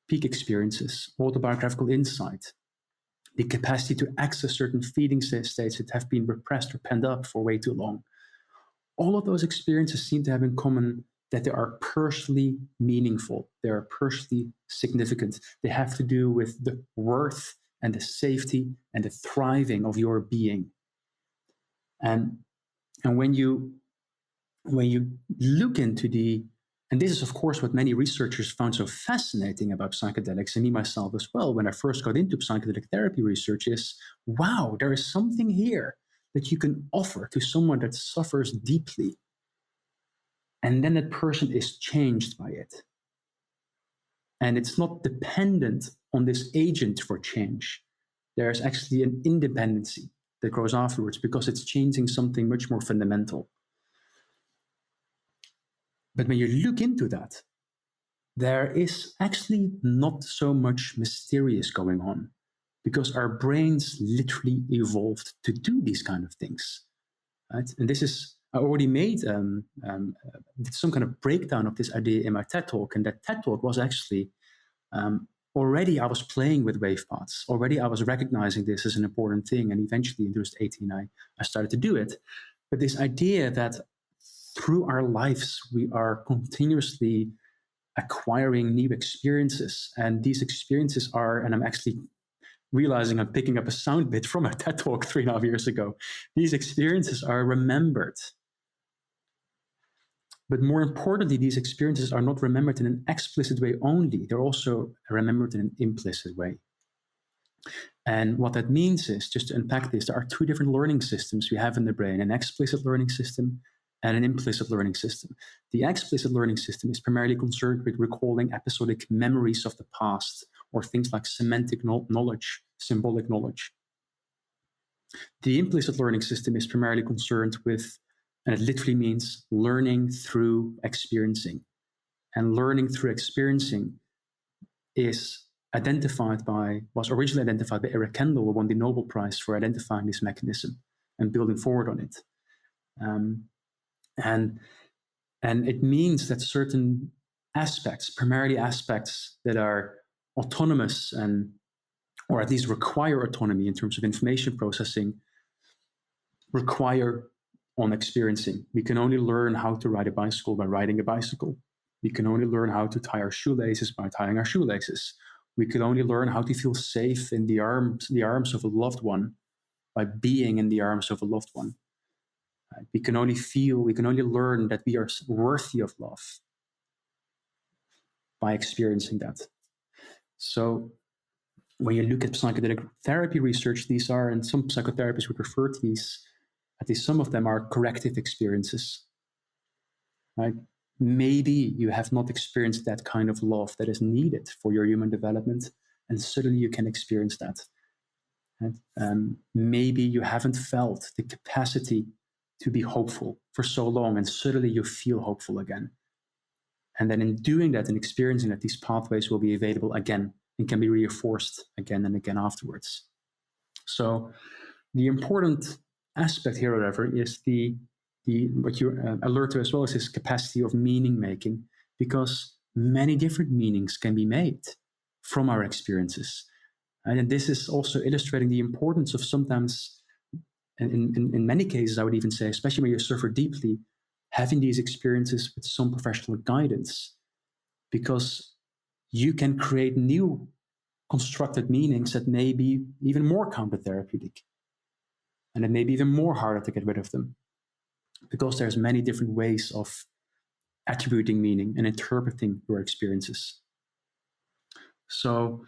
peak experiences, autobiographical insight, the capacity to access certain feeling states that have been repressed or pent up for way too long. All of those experiences seem to have in common that they are personally meaningful. They are personally significant. They have to do with the worth and the safety and the thriving of your being. And when you look into and this is, of course, what many researchers found so fascinating about psychedelics, and me myself as well, when I first got into psychedelic therapy research, is, wow, there is something here that you can offer to someone that suffers deeply. And then that person is changed by it. And it's not dependent on this agent for change. There's actually an independency that grows afterwards because it's changing something much more fundamental. But when you look into that, there is actually not so much mysterious going on, because our brains literally evolved to do these kind of things. Right? And this is I already did some kind of breakdown of this idea in my TED Talk, and that TED Talk was actually already I was playing with wave paths. Already I was recognizing this as an important thing, and eventually in 2018 I started to do it. But this idea that through our lives we are continuously acquiring new experiences, and these experiences are, and I'm actually realizing I'm picking up a sound bit from a TED Talk 3.5 years ago, these experiences are remembered. But more importantly, these experiences are not remembered in an explicit way only, they're also remembered in an implicit way. And what that means is, just to unpack this, there are two different learning systems we have in the brain, an explicit learning system and an implicit learning system. The explicit learning system is primarily concerned with recalling episodic memories of the past, or things like semantic knowledge, symbolic knowledge. The implicit learning system is primarily concerned with, and it literally means learning through experiencing. And learning through experiencing was originally identified by Eric Kendall, who won the Nobel Prize for identifying this mechanism and building forward on it. And it means that certain aspects, primarily aspects that are autonomous or at least require autonomy in terms of information processing, require on experiencing. We can only learn how to ride a bicycle by riding a bicycle. We can only learn how to tie our shoelaces by tying our shoelaces. We can only learn how to feel safe in the arms of a loved one by being in the arms of a loved one. We can only learn that we are worthy of love by experiencing that. So when you look at psychedelic therapy research, these are, and some psychotherapists would refer to these, at least some of them are corrective experiences, right? Maybe you have not experienced that kind of love that is needed for your human development, and suddenly you can experience that. And maybe you haven't felt the capacity to be hopeful for so long, and suddenly you feel hopeful again. And then in doing that and experiencing that, these pathways will be available again and can be reinforced again and again afterwards. So the important aspect here, however, is what you alert to as well, is this capacity of meaning making, because many different meanings can be made from our experiences. And this is also illustrating the importance of sometimes, in many cases, I would even say, especially when you suffer deeply, having these experiences with some professional guidance, because you can create new constructed meanings that may be even more counter-therapeutic, and it may be even more harder to get rid of them, because there's many different ways of attributing meaning and interpreting your experiences. So,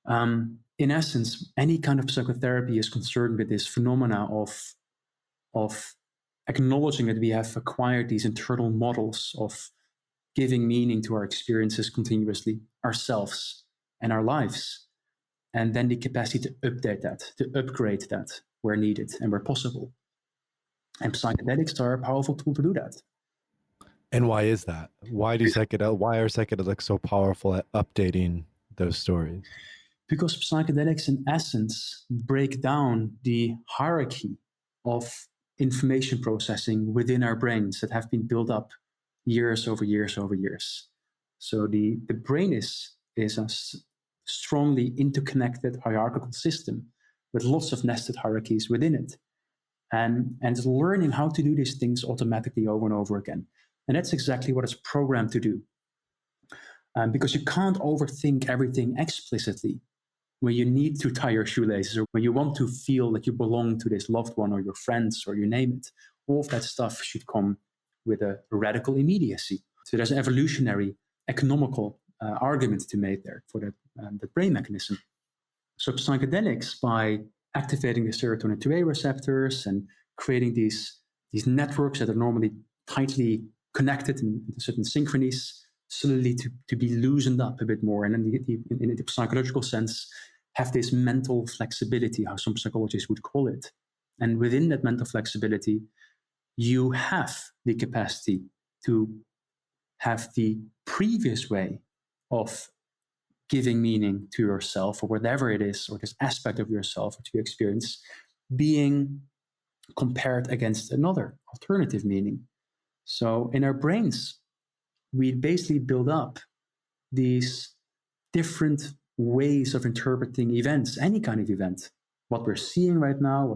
in essence, any kind of psychotherapy is concerned with this phenomena of acknowledging that we have acquired these internal models of giving meaning to our experiences continuously, ourselves and our lives, and then the capacity to update that, to upgrade that where needed and where possible. And psychedelics are a powerful tool to do that. And why is that? Why are psychedelics so powerful at updating those stories? Because psychedelics, in essence, break down the hierarchy of information processing within our brains that have been built up years over years over years. So the brain is a strongly interconnected hierarchical system with lots of nested hierarchies within it. And it's learning how to do these things automatically over and over again. And that's exactly what it's programmed to do. Because you can't overthink everything explicitly when you need to tie your shoelaces, or when you want to feel that you belong to this loved one or your friends, or you name it. All of that stuff should come with a radical immediacy. So there's an evolutionary, economical argument to make there for the brain mechanism. So psychedelics, by activating the serotonin 2A receptors and creating these networks that are normally tightly connected in certain synchronies, suddenly to be loosened up a bit more, and in the psychological sense, have this mental flexibility, how some psychologists would call it. And within that mental flexibility, you have the capacity to have the previous way of giving meaning to yourself, or whatever it is, or this aspect of yourself or to your experience, being compared against another alternative meaning. So in our brains, we basically build up these different ways of interpreting events, any kind of event. What we're seeing right now,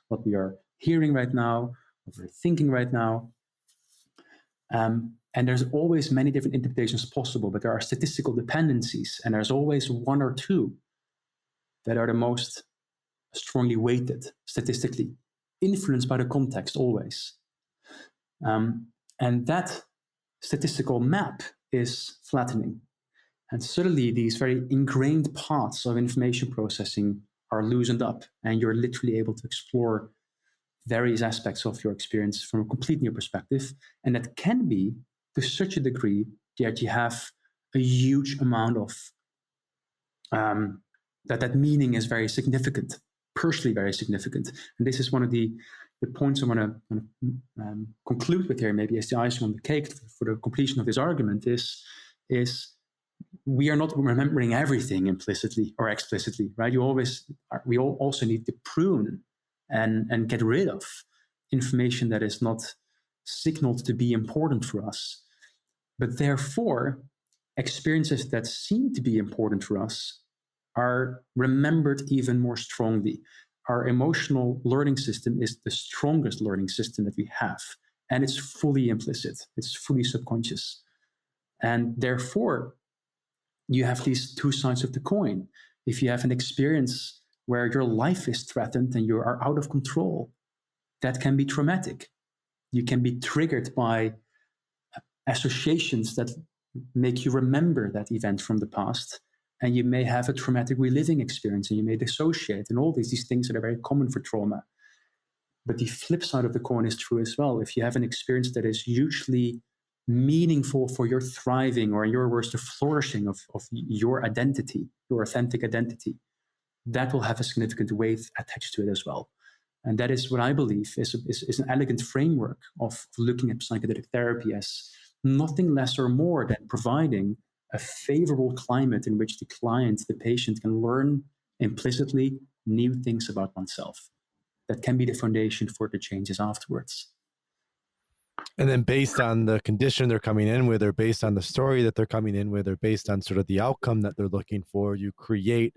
what we are hearing right now, what we're thinking right now. And there's always many different interpretations possible, but there are statistical dependencies, and there's always one or two that are the most strongly weighted statistically, influenced by the context always. And that statistical map is flattening. And suddenly these very ingrained paths of information processing are loosened up, and you're literally able to explore various aspects of your experience from a completely new perspective. And that can be to such a degree that you have a huge amount of, that meaning is very significant, personally very significant. And this is one of the points I want to conclude with here, maybe as the icing on the cake for the completion of this argument, is we are not remembering everything implicitly or explicitly, right? We also need to prune and get rid of information that is not signaled to be important for us. But therefore, experiences that seem to be important for us are remembered even more strongly. Our emotional learning system is the strongest learning system that we have, and it's fully implicit, it's fully subconscious. And therefore, you have these two sides of the coin. If you have an experience where your life is threatened and you are out of control, that can be traumatic. You can be triggered by associations that make you remember that event from the past, and you may have a traumatic reliving experience, and you may dissociate, and all these things that are very common for trauma. But the flip side of the coin is true as well. If you have an experience that is hugely meaningful for your thriving, or in your words, the flourishing of your identity, your authentic identity, that will have a significant weight attached to it as well. And that is what I believe is an elegant framework of looking at psychedelic therapy as nothing less or more than providing a favorable climate in which the client, the patient, can learn implicitly new things about oneself. That can be the foundation for the changes afterwards. And then based on the condition they're coming in with, or based on the story that they're coming in with, or based on sort of the outcome that they're looking for, you create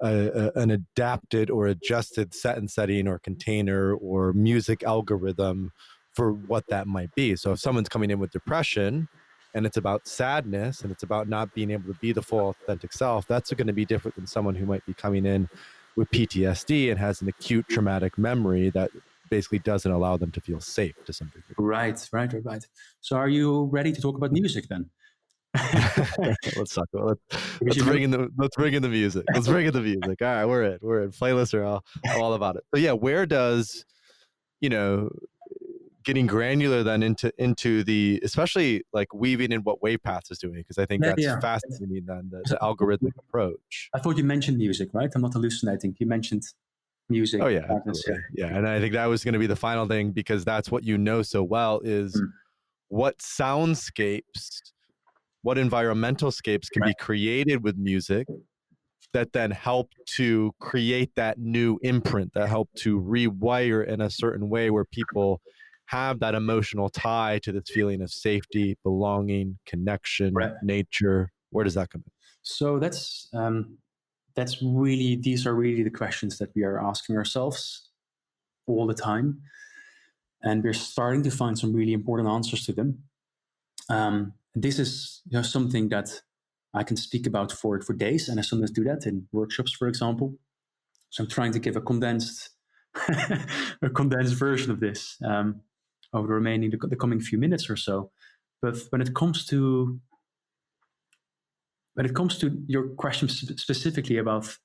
an adapted or adjusted set and setting or container or music algorithm for what that might be. So if someone's coming in with depression and it's about sadness and it's about not being able to be the full authentic self, that's going to be different than someone who might be coming in with PTSD and has an acute traumatic memory that basically doesn't allow them to feel safe to some degree. Right. So are you ready to talk about music then? Let's bring in the music. Let's bring in the music. All right, we're in. Playlists are all about it. So yeah, where does, getting granular then into the, especially like weaving in what WavePaths is doing, because I think that's fascinating then, the algorithmic approach. I thought you mentioned music, right? I'm not hallucinating. You mentioned music. Oh yeah, yeah. And I think that was going to be the final thing, because that's what you know so well is what soundscapes, what environmental scapes can be created with music that then help to create that new imprint, that help to rewire in a certain way where people have that emotional tie to this feeling of safety, belonging, connection, nature. Where does that come in? So these are really the questions that we are asking ourselves all the time. And we're starting to find some really important answers to them. This is something that I can speak about for days, and I sometimes do that in workshops, for example. So I'm trying to give a condensed version of this over the remaining the coming few minutes or so. But when it comes to your question specifically about,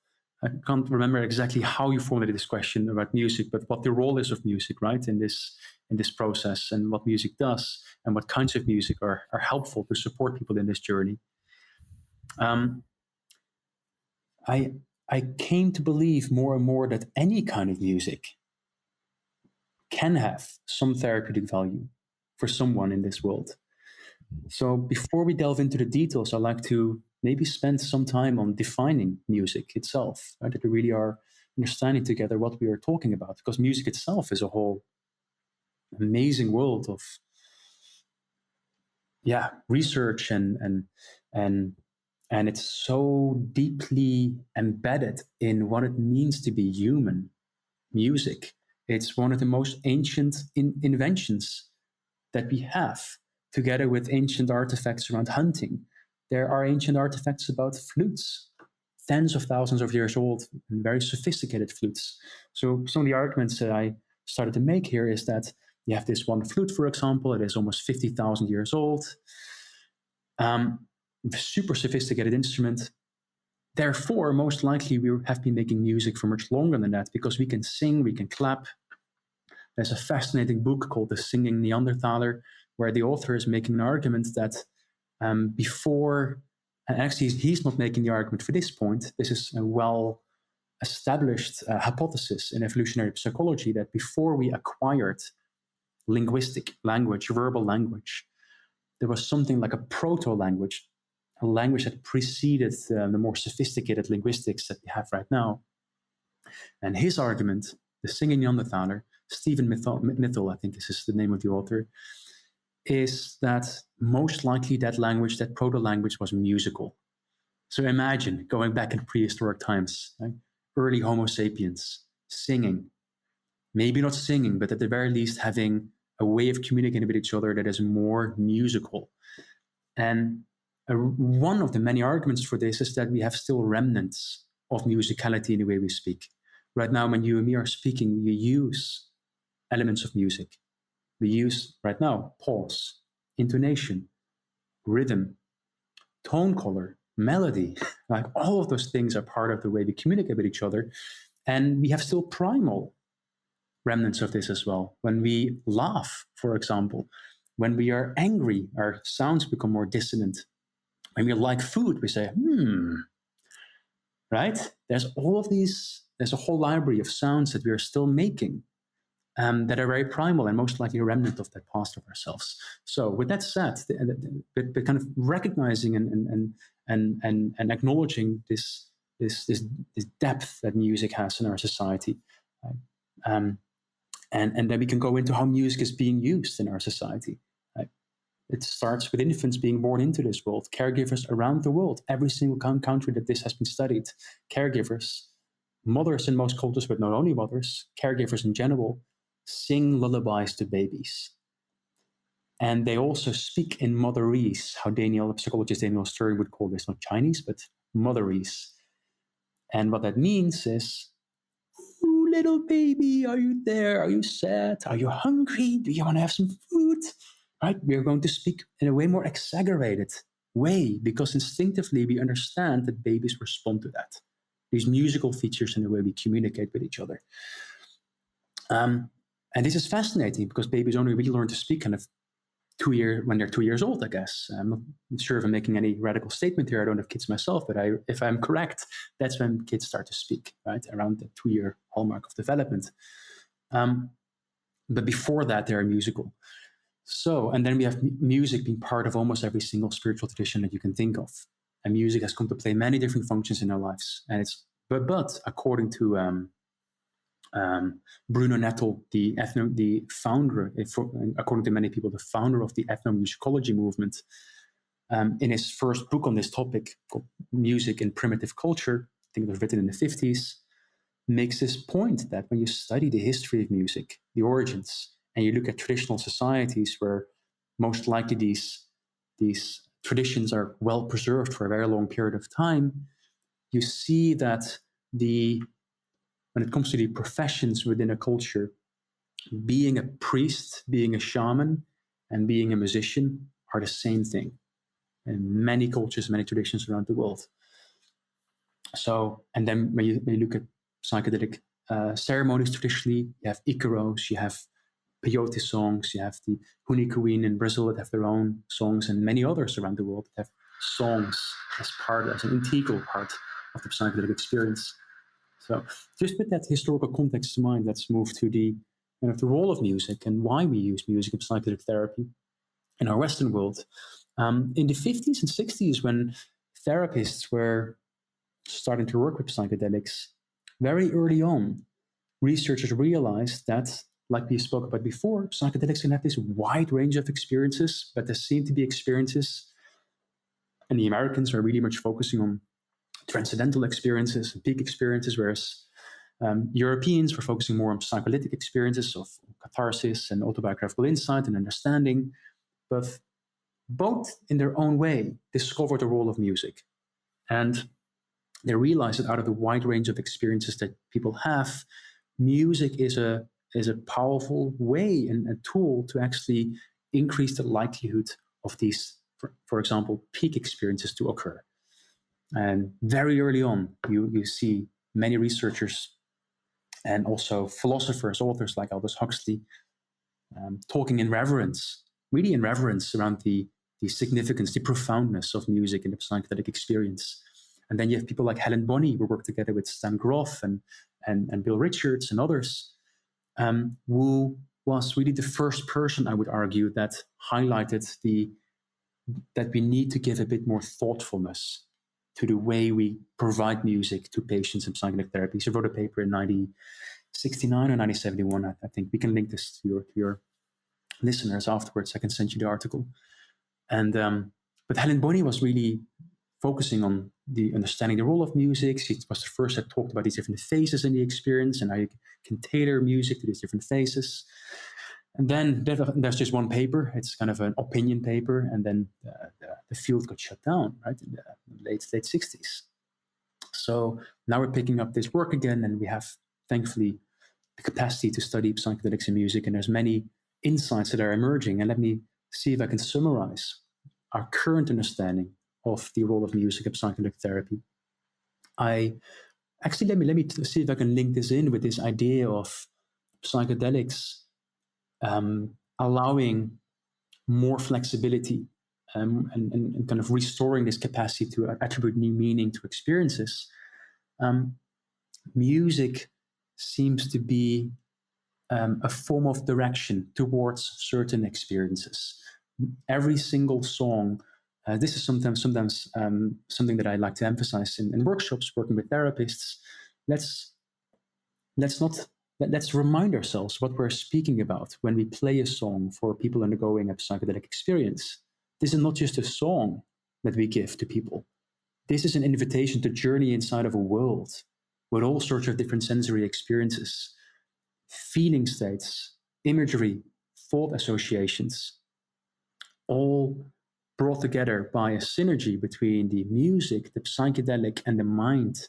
I can't remember exactly how you formulated this question about music, but what the role is of music, right, in this process, and what music does, and what kinds of music are helpful to support people in this journey. I came to believe more and more that any kind of music can have some therapeutic value for someone in this world. So before we delve into the details, I'd like to maybe spend some time on defining music itself, right? That we really are understanding together what we are talking about, because music itself is a whole amazing world of research and it's so deeply embedded in what it means to be human. Music, it's one of the most ancient inventions that we have, together with ancient artifacts around hunting. There are ancient artifacts about flutes, tens of thousands of years old, and very sophisticated flutes. So some of the arguments that I started to make here is that you have this one flute, for example, it is almost 50,000 years old. Super sophisticated instrument. Therefore, most likely we have been making music for much longer than that, because we can sing, we can clap. There's a fascinating book called The Singing Neanderthaler, where the author is making an argument that before, and actually he's not making the argument for this point, this is a well-established hypothesis in evolutionary psychology, that before we acquired linguistic language, verbal language, there was something like a proto-language, a language that preceded the more sophisticated linguistics that we have right now. And his argument, The Singing Neanderthaler, Stephen Mitchell, I think this is the name of the author, is that most likely that language, that proto-language, was musical. So imagine going back in prehistoric times, right? Early Homo sapiens singing, maybe not singing, but at the very least having a way of communicating with each other that is more musical. And one of the many arguments for this is that we have still remnants of musicality in the way we speak. Right now, when you and me are speaking, we use elements of music. We use, right now, pause, intonation, rhythm, tone color, melody. Like all of those things are part of the way we communicate with each other. And we have still primal remnants of this as well. When we laugh, for example, when we are angry, our sounds become more dissonant. When we like food, we say, right? There's all of these, there's a whole library of sounds that we are still making that are very primal and most likely a remnant of that past of ourselves. So with that said, but kind of recognizing and acknowledging this depth that music has in our society, right? And then we can go into how music is being used in our society. Right? It starts with infants being born into this world, caregivers around the world, every single country that this has been studied, caregivers, mothers in most cultures, but not only mothers, caregivers in general, sing lullabies to babies. And they also speak in motherese, how psychologist Daniel Stern would call this, not Chinese, but motherese. And what that means is, "Ooh, little baby, are you there? Are you sad? Are you hungry? Do you want to have some food?" Right? We are going to speak in a way more exaggerated way, because instinctively we understand that babies respond to that. These musical features in the way we communicate with each other. And this is fascinating because babies only really learn to speak kind of when they're 2 years old, I guess. I'm not sure if I'm making any radical statement here. I don't have kids myself, but if I'm correct, that's when kids start to speak, right? Around the 2-year hallmark of development. But before that, they're musical. So, and then we have music being part of almost every single spiritual tradition that you can think of. And music has come to play many different functions in our lives. And but according to Bruno Nettel, the founder, according to many people, the founder of the ethnomusicology movement, in his first book on this topic called Music in Primitive Culture, I think it was written in the 50s, makes this point that when you study the history of music, the origins, and you look at traditional societies where most likely these traditions are well preserved for a very long period of time, you see that when it comes to the professions within a culture, being a priest, being a shaman, and being a musician are the same thing in many cultures, many traditions around the world. So, and then when you look at psychedelic ceremonies traditionally, you have Icaros, you have peyote songs, you have the Hunikuin in Brazil that have their own songs, and many others around the world that have songs as an integral part of the psychedelic experience. So just with that historical context in mind, let's move to the role of music and why we use music in psychedelic therapy in our Western world. In the 50s and 60s, when therapists were starting to work with psychedelics, very early on, researchers realized that, like we spoke about before, psychedelics can have this wide range of experiences, but there seem to be experiences, and the Americans are really much focusing on transcendental experiences and peak experiences, whereas Europeans were focusing more on psycholytic experiences of catharsis and autobiographical insight and understanding, but both in their own way discovered the role of music. And they realized that out of the wide range of experiences that people have, music is a powerful way and a tool to actually increase the likelihood of these, for example, peak experiences to occur. And very early on, you see many researchers and also philosophers, authors like Aldous Huxley, talking in reverence, really in reverence around the significance, the profoundness of music in the psychedelic experience. And then you have people like Helen Bonney, who worked together with Stan Grof and Bill Richards and others, who was really the first person, I would argue, that highlighted that we need to give a bit more thoughtfulness to the way we provide music to patients in psychedelic therapy. She wrote a paper in 1969 or 1971, I think. We can link this to your listeners afterwards. I can send you the article. And but Helen Bonney was really focusing on the understanding the role of music. She was the first that talked about these different phases in the experience and how you can tailor music to these different phases. And then there's just one paper. It's kind of an opinion paper, and then the field got shut down, right, in the late 60s. So now we're picking up this work again, and we have, thankfully, the capacity to study psychedelics and music, and there's many insights that are emerging. And let me see if I can summarize our current understanding of the role of music in psychedelic therapy. Let me see if I can link this in with this idea of psychedelics allowing more flexibility and kind of restoring this capacity to attribute new meaning to experiences. Music seems to be a form of direction towards certain experiences. Every single song, this is sometimes something that I like to emphasize in workshops, working with therapists. Let's remind ourselves what we're speaking about when we play a song for people undergoing a psychedelic experience. This is not just a song that we give to people. This is an invitation to journey inside of a world with all sorts of different sensory experiences, feeling states, imagery, thought associations, all brought together by a synergy between the music, the psychedelic, and the mind,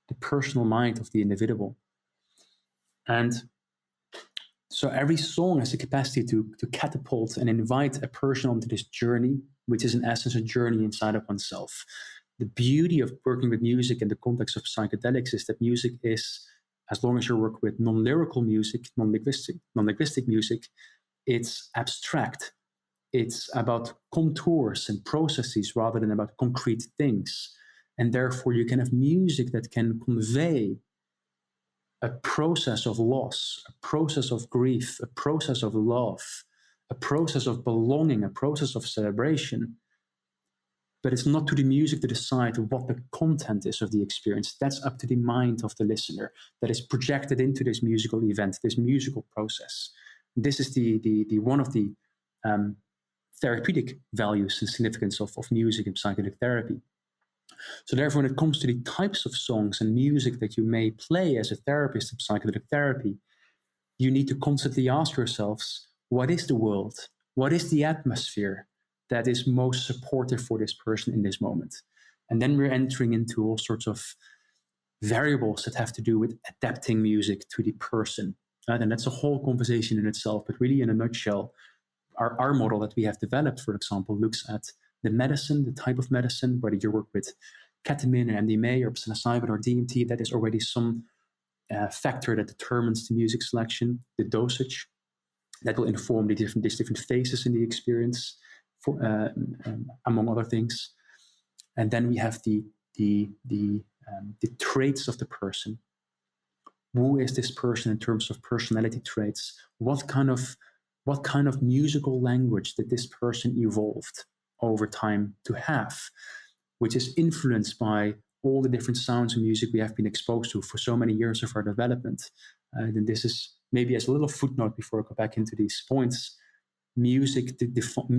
the personal mind of the individual. And so every song has the capacity to catapult and invite a person onto this journey, which is in essence a journey inside of oneself. The beauty of working with music in the context of psychedelics is that music is, as long as you work with non-lyrical music, non-linguistic music, it's abstract. It's about contours and processes rather than about concrete things. And therefore you can have music that can convey a process of loss, a process of grief, a process of love, a process of belonging, a process of celebration. But it's not to the music to decide what the content is of the experience. That's up to the mind of the listener that is projected into this musical event, this musical process. This is the one of the therapeutic values and significance of music in psychedelic therapy. So therefore, when it comes to the types of songs and music that you may play as a therapist in psychedelic therapy, you need to constantly ask yourselves, what is the world? What is the atmosphere that is most supportive for this person in this moment? And then we're entering into all sorts of variables that have to do with adapting music to the person. And that's a whole conversation in itself, but really in a nutshell, our model that we have developed, for example, looks at the medicine, the type of medicine, whether you work with ketamine or MDMA or psilocybin or DMT, that is already some factor that determines the music selection, the dosage, that will inform these different phases in the experience, among other things. And then we have the traits of the person. Who is this person in terms of personality traits? What kind of musical language did this person evolved over time to have, which is influenced by all the different sounds and music we have been exposed to for so many years of our development. Then this is maybe as a little footnote before I go back into these points, music,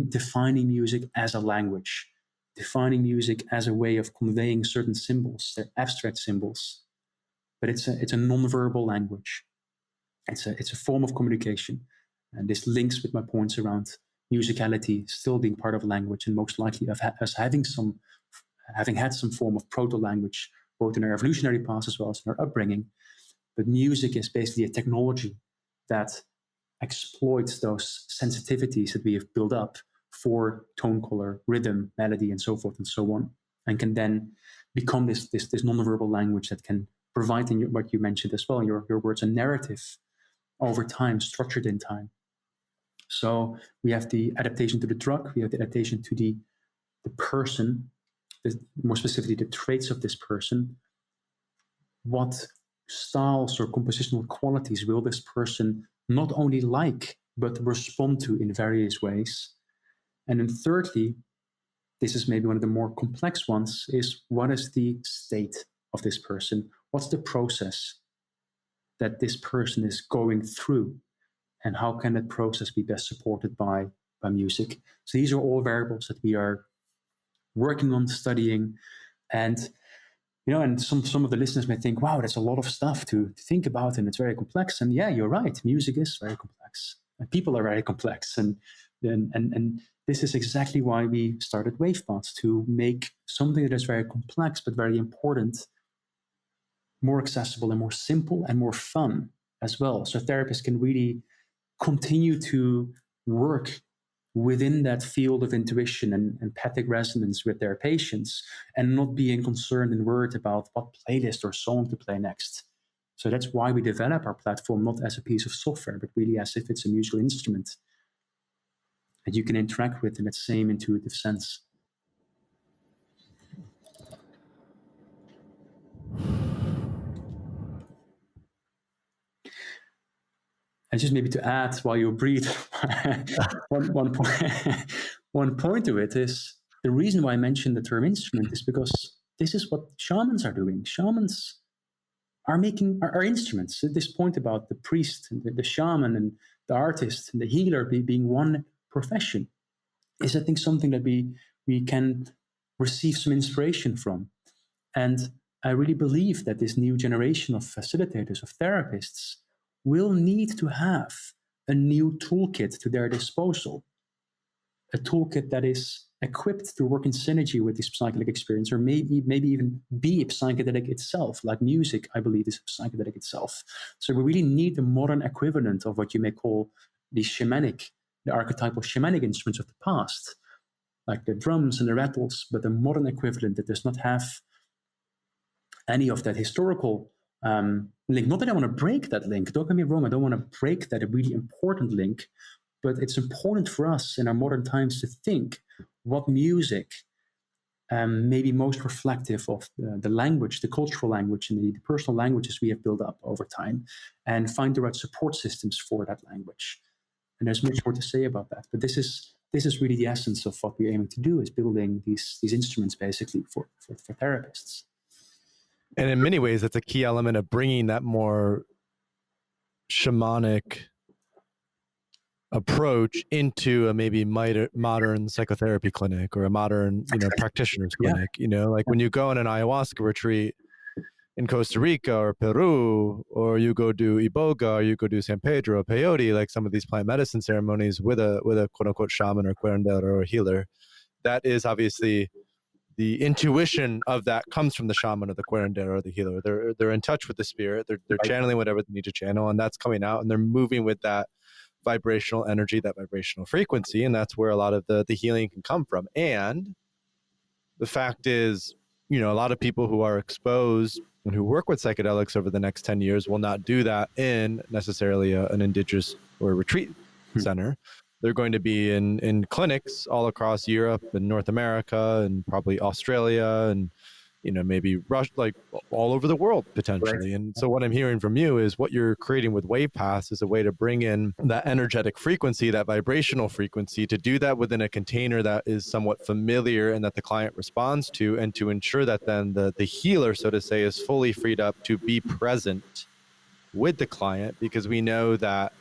defining music as a language, defining music as a way of conveying certain symbols. They're abstract symbols, but it's a non-verbal language. It's a form of communication. And this links with my points around musicality still being part of language, and most likely of us having had some form of proto-language, both in our evolutionary past as well as in our upbringing. But music is basically a technology that exploits those sensitivities that we have built up for tone color, rhythm, melody, and so forth and so on, and can then become this non-verbal language that can provide, in what you mentioned as well, in your words, a narrative over time, structured in time. So we have the adaptation to the drug, we have the adaptation to the person, more specifically the traits of this person. What styles or compositional qualities will this person not only like, but respond to in various ways? And then thirdly, this is maybe one of the more complex ones, is what is the state of this person? What's the process that this person is going through? And how can that process be best supported by music? So these are all variables that we are working on, studying. And and some of the listeners may think, wow, that's a lot of stuff to think about, and it's very complex. And yeah, you're right. Music is very complex, and people are very complex. And this is exactly why we started WavePaths, to make something that is very complex but very important more accessible and more simple and more fun as well. So therapists can really continue to work within that field of intuition and empathic resonance with their patients, and not being concerned and worried about what playlist or song to play next. So that's why we develop our platform not as a piece of software, but really as if it's a musical instrument that you can interact with in that same intuitive sense. And just maybe to add while you breathe, one point to it is, the reason why I mentioned the term instrument is because this is what shamans are doing. Shamans are making our instruments. At this point about the priest, and the shaman, and the artist, and the healer being one profession, is I think something that we can receive some inspiration from. And I really believe that this new generation of facilitators, of therapists, will need to have a new toolkit to their disposal, a toolkit that is equipped to work in synergy with this psychedelic experience, or maybe even be a psychedelic itself, like music, I believe, is a psychedelic itself. So we really need the modern equivalent of what you may call the archetypal shamanic instruments of the past, like the drums and the rattles, but the modern equivalent that does not have any of that historical link. Not that I want to break that link, don't get me wrong, I don't want to break that really important link, but it's important for us in our modern times to think what music may be most reflective of the language, the cultural language, and the personal languages we have built up over time, and find the right support systems for that language. And there's much more to say about that, but this is really the essence of what we're aiming to do, is building these instruments basically for therapists. And in many ways, that's a key element of bringing that more shamanic approach into a maybe modern psychotherapy clinic, or a modern, practitioner's clinic. Yeah. Like when you go on an ayahuasca retreat in Costa Rica or Peru, or you go do Iboga, or you go do San Pedro or peyote, like some of these plant medicine ceremonies with a quote unquote shaman or curandero or a healer, that is obviously the intuition of that comes from the shaman or the curandero or the healer. They're in touch with the spirit. They're channeling whatever they need to channel, and that's coming out, and they're moving with that vibrational energy, that vibrational frequency, and that's where a lot of the healing can come from. And the fact is, a lot of people who are exposed and who work with psychedelics over the next 10 years will not do that in necessarily an indigenous or a retreat center. They're going to be in clinics all across Europe and North America, and probably Australia and maybe like all over the world potentially. Right. And so what I'm hearing from you is what you're creating with wave paths is a way to bring in that energetic frequency, that vibrational frequency, to do that within a container that is somewhat familiar and that the client responds to, and to ensure that then the healer, so to say, is fully freed up to be present with the client, because we know that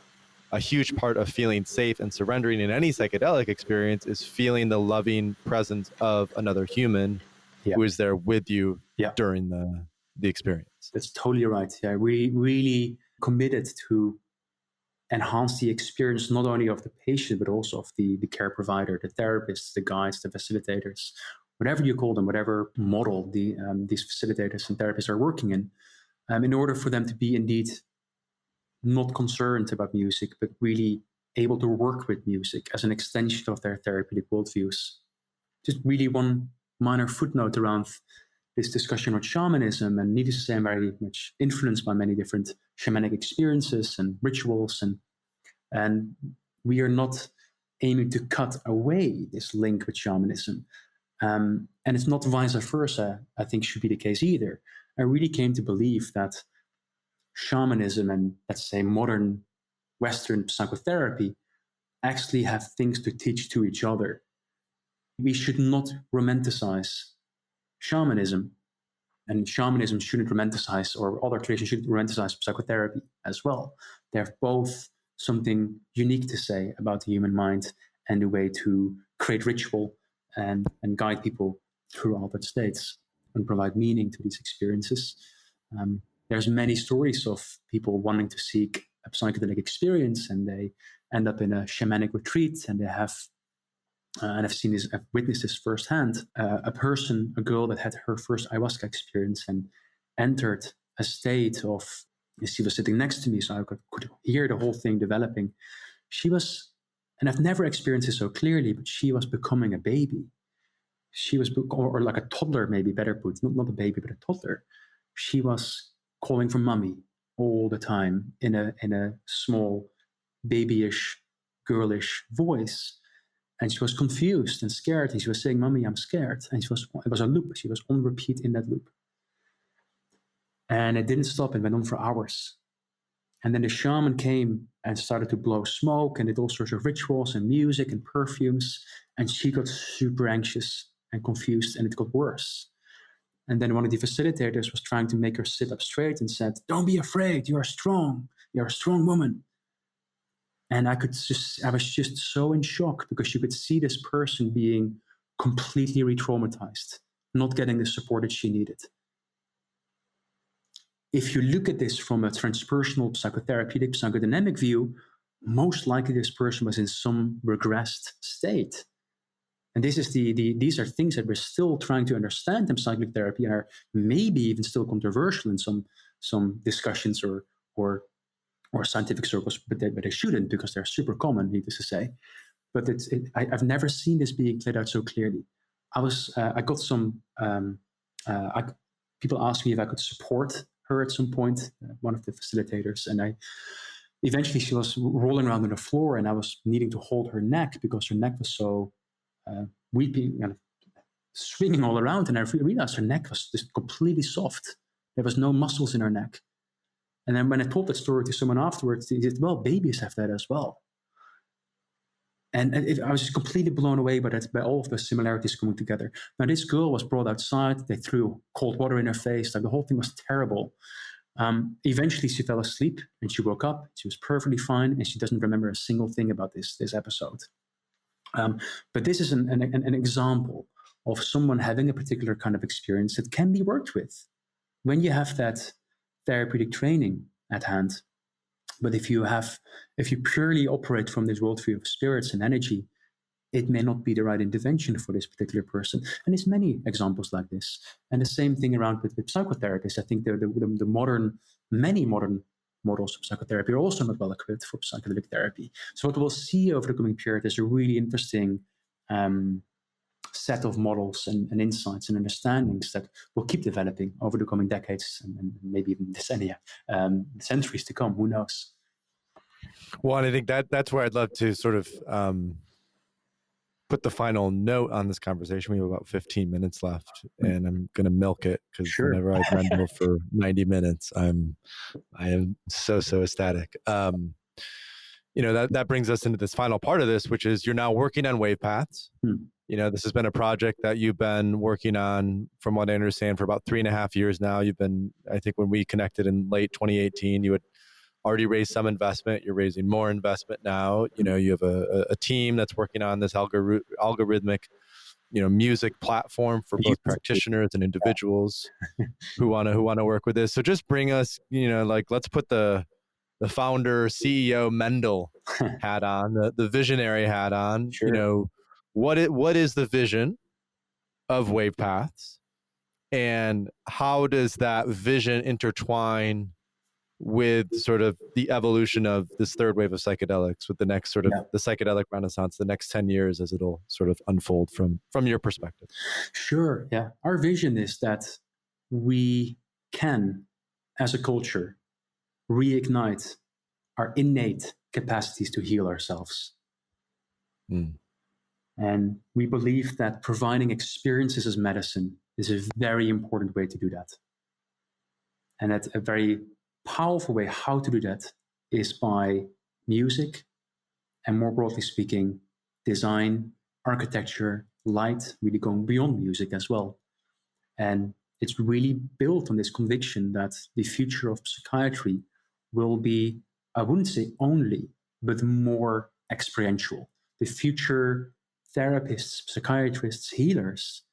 a huge part of feeling safe and surrendering in any psychedelic experience is feeling the loving presence of another human who is there with you during the experience. That's totally right. Yeah, we really committed to enhance the experience not only of the patient, but also of the care provider, the therapists, the guides, the facilitators, whatever you call them, whatever model these facilitators and therapists are working in order for them to be indeed not concerned about music, but really able to work with music as an extension of their therapeutic worldviews. Just really one minor footnote around this discussion on shamanism, and needless to say, I'm very much influenced by many different shamanic experiences and rituals, and we are not aiming to cut away this link with shamanism. And it's not vice versa, I think should be the case either. I really came to believe that shamanism and, let's say, modern Western psychotherapy actually have things to teach to each other. We should not romanticize shamanism, and shamanism shouldn't romanticize, or other traditions shouldn't romanticize psychotherapy as well. They have both something unique to say about the human mind and the way to create ritual and guide people through altered states and provide meaning to these experiences. There's many stories of people wanting to seek a psychedelic experience, and they end up in a shamanic retreat, and they have, and I've witnessed this firsthand, a girl that had her first ayahuasca experience and entered a state of, she was sitting next to me, so I could hear the whole thing developing. She was, and I've never experienced it so clearly, but she was becoming a baby. She was, or like a toddler, maybe better put, not a baby, but a toddler. She was calling for mommy all the time in a small, babyish, girlish voice. And she was confused and scared. And she was saying, "Mommy, I'm scared." And it was a loop. She was on repeat in that loop. And it didn't stop. It went on for hours. And then the shaman came and started to blow smoke and did all sorts of rituals and music and perfumes. And she got super anxious and confused, and it got worse. And then one of the facilitators was trying to make her sit up straight and said, "Don't be afraid. You are strong. You're a strong woman." And I was just so in shock, because you could see this person being completely re-traumatized, not getting the support that she needed. If you look at this from a transpersonal psychotherapeutic psychodynamic view, most likely this person was in some regressed state. And these are things that we're still trying to understand in psychedelic therapy, and are maybe even still controversial in some discussions or scientific circles, but they shouldn't, because they're super common, needless to say. But I've never seen this being played out so clearly. I got some people asked me if I could support her at some point, one of the facilitators, and eventually she was rolling around on the floor, and I was needing to hold her neck because her neck was so weeping and swinging all around, and I realized her neck was just completely soft. There was no muscles in her neck. And then when I told that story to someone afterwards, he said, "Well, babies have that as well." And I was just completely blown away by all of the similarities coming together. Now, this girl was brought outside. They threw cold water in her face. Like, the whole thing was terrible. Eventually, she fell asleep, and she woke up. She was perfectly fine, and she doesn't remember a single thing about this episode. But this is an example of someone having a particular kind of experience that can be worked with when you have that therapeutic training at hand. But if you purely operate from this worldview of spirits and energy, it may not be the right intervention for this particular person. And there's many examples like this. And the same thing around with psychotherapists. I think many modern models of psychotherapy are also not well equipped for psychedelic therapy. So what we'll see over the coming period is a really interesting set of models and insights and understandings that will keep developing over the coming decades and maybe even decennia, centuries to come. Who knows? Well, and I think that's where I'd love to sort of put the final note on this conversation. We have about 15 minutes left, and I'm going to milk it because whenever I Mendel for 90 minutes, I am so ecstatic. That brings us into this final part of this, which is you're now working on wave paths. This has been a project that you've been working on, from what I understand, for about 3.5 years now. I think when we connected in late 2018, you had already raised some investment. You're raising more investment now. You have a team that's working on this algorithmic, music platform for both practitioners and individuals who want to work with this. So just bring us, let's put the founder, CEO Mendel hat on, the visionary hat on. Sure. What is the vision of wave paths, and how does that vision intertwine with sort of the evolution of this third wave of psychedelics, with the next sort of the psychedelic renaissance, the next 10 years as it'll sort of unfold from your perspective? Sure. Yeah. Our vision is that we can, as a culture, reignite our innate capacities to heal ourselves. And we believe that providing experiences as medicine is a very important way to do that. And that's a very powerful way how to do that is by music, and more broadly speaking, design, architecture, light, really going beyond music as well. And it's really built on this conviction that the future of psychiatry will be, I wouldn't say only, but more experiential. The future therapists, psychiatrists, healers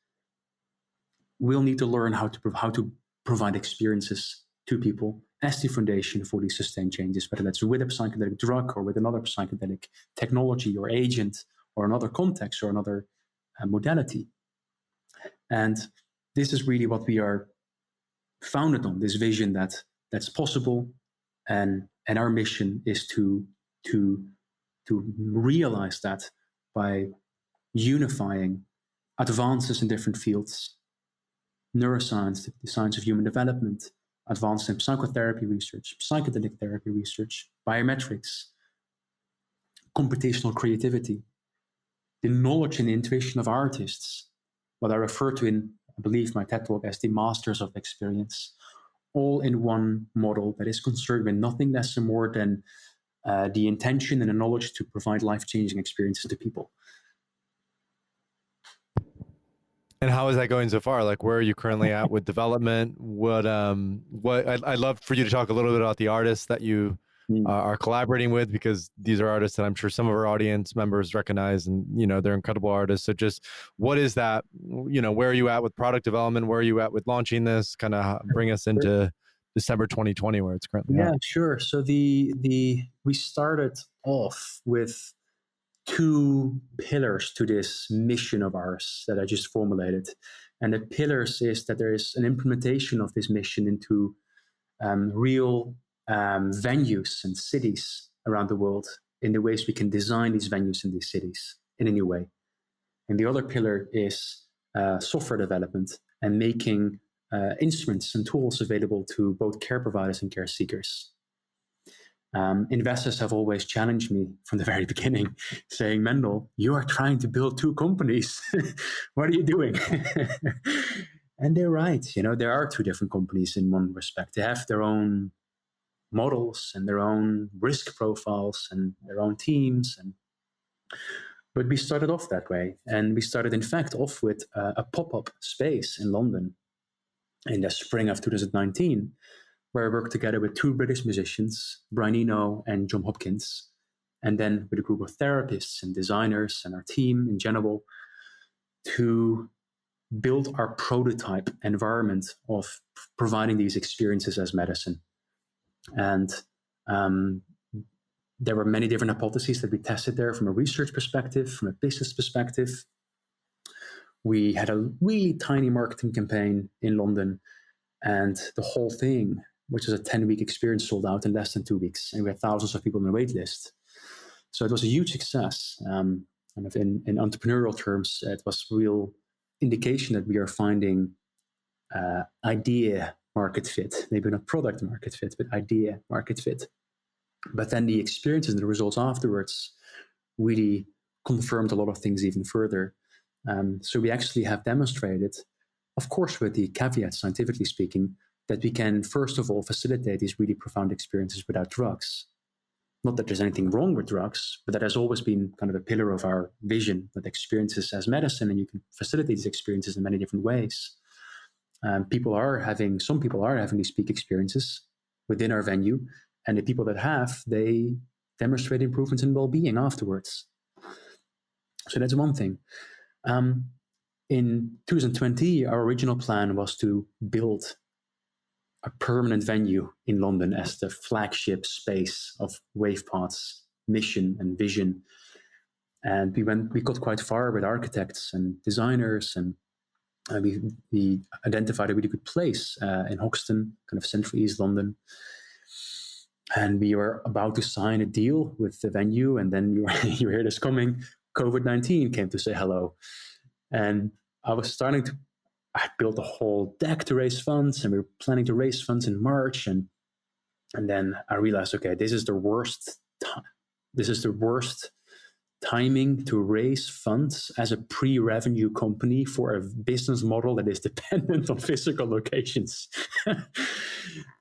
will need to learn how to provide experiences to people as the foundation for these sustained changes, whether that's with a psychedelic drug or with another psychedelic technology or agent or another context or another modality. And this is really what we are founded on, this vision that's possible. And our mission is to realize that by unifying advances in different fields, neuroscience, the science of human development, advances in psychotherapy research, psychedelic therapy research, biometrics, computational creativity, the knowledge and intuition of artists, what I refer to in, I believe, my TED Talk as the masters of experience, all in one model that is concerned with nothing less and more than the intention and the knowledge to provide life-changing experiences to people. And how is that going so far? Like, where are you currently at with development? What I'd love for you to talk a little bit about the artists that you are collaborating with, because these are artists that I'm sure some of our audience members recognize, and they're incredible artists. So just what is that? Where are you at with product development? Where are you at with launching this? Kind of bring us into December 2020, where it's currently at. Yeah, sure. So we started off with 2 pillars to this mission of ours that I just formulated. And the pillars is that there is an implementation of this mission into real venues and cities around the world, in the ways we can design these venues in these cities in a new way. And the other pillar is software development and making instruments and tools available to both care providers and care seekers. Investors have always challenged me from the very beginning, saying, Mendel, you are trying to build 2 companies. What are you doing? And they're right. There are 2 different companies in one respect. They have their own models and their own risk profiles and their own teams. But we started off that way. And we started, in fact, off with a pop-up space in London in the spring of 2019, where I worked together with 2 British musicians, Brian Eno and John Hopkins, and then with a group of therapists and designers and our team in general, to build our prototype environment of providing these experiences as medicine. And there were many different hypotheses that we tested there from a research perspective, from a business perspective. We had a really tiny marketing campaign in London, and the whole thing, which was a 10-week experience, sold out in less than 2 weeks. And we had thousands of people on the wait list. So it was a huge success. And in entrepreneurial terms, it was real indication that we are finding idea market fit, maybe not product market fit, but idea market fit. But then the experiences and the results afterwards really confirmed a lot of things even further. So we actually have demonstrated, of course, with the caveat, scientifically speaking, that we can, first of all, facilitate these really profound experiences without drugs. Not that there's anything wrong with drugs, but that has always been kind of a pillar of our vision, that experiences as medicine, and you can facilitate these experiences in many different ways. Some people are having these peak experiences within our venue, and the people that have, they demonstrate improvements in well-being afterwards. So that's one thing. In 2020, our original plan was to build a permanent venue in London as the flagship space of WavePath's mission and vision. And we got quite far with architects and designers, and we identified a really good place in Hoxton, kind of central East London. And we were about to sign a deal with the venue, and then you hear this coming. COVID-19 came to say hello. And I built a whole deck to raise funds, and we were planning to raise funds in March. And then I realized, okay, this is the worst timing to raise funds as a pre-revenue company for a business model that is dependent on physical locations.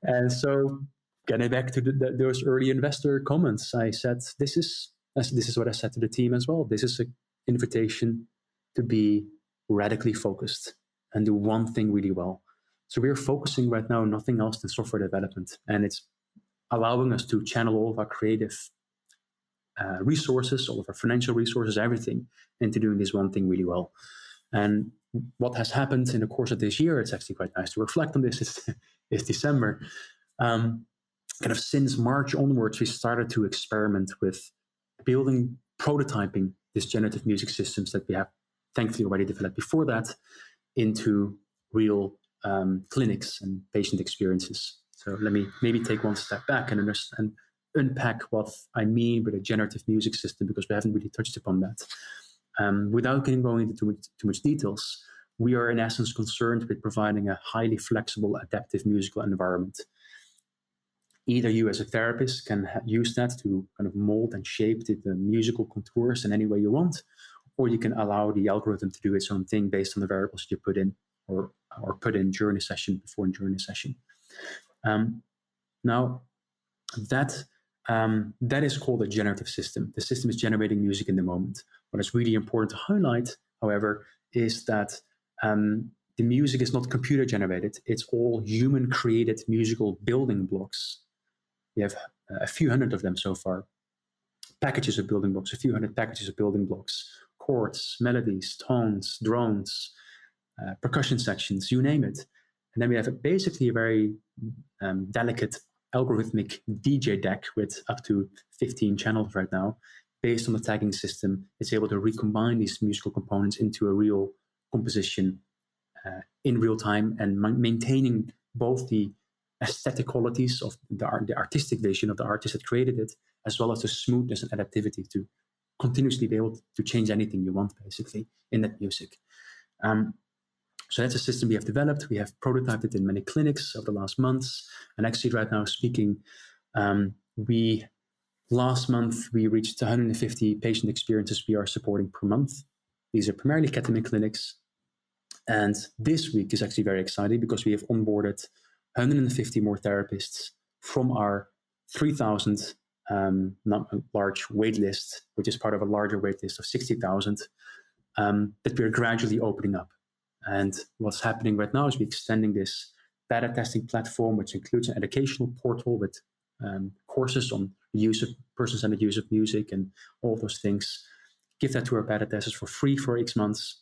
And so, getting back to those early investor comments, I said, this is what I said to the team as well. This is an invitation to be radically focused and do one thing really well. So we're focusing right now on nothing else than software development, and it's allowing us to channel all of our creative resources, all of our financial resources, everything, into doing this one thing really well. And what has happened in the course of this year, it's actually quite nice to reflect on this, is December. Kind of since March onwards, we started to experiment with prototyping these generative music systems that we have thankfully already developed before that into real clinics and patient experiences. So let me maybe take one step back and understand, unpack what I mean with a generative music system, because we haven't really touched upon that. Without going into too much details, we are in essence concerned with providing a highly flexible, adaptive musical environment. Either you as a therapist can use that to kind of mold and shape the musical contours in any way you want, or you can allow the algorithm to do its own thing based on the variables you put in or put in during a session, before and during a session. Now, that is called a generative system. The system is generating music in the moment. What is really important to highlight, however, is that the music is not computer generated. It's all human created musical building blocks. We have a few hundred of them so far. Packages of building blocks, a few hundred packages of building blocks, chords, melodies, tones, drones, percussion sections, you name it. And then we have basically a very delicate algorithmic DJ deck with up to 15 channels right now. Based on the tagging system, it's able to recombine these musical components into a real composition in real time, and maintaining both the aesthetic qualities of the artistic vision of the artist that created it, as well as the smoothness and adaptivity to continuously be able to change anything you want, basically, in that music. So that's a system we have developed. We have prototyped it in many clinics over the last months. And actually right now speaking, last month we reached 150 patient experiences we are supporting per month. These are primarily ketamine clinics. And this week is actually very exciting because we have onboarded 150 more therapists from our 3,000 large wait list, which is part of a larger wait list of 60,000, that we're gradually opening up. And what's happening right now is we're extending this beta testing platform, which includes an educational portal with courses on the use of person-centered use of music and all those things. Give that to our beta testers for free for 8 months,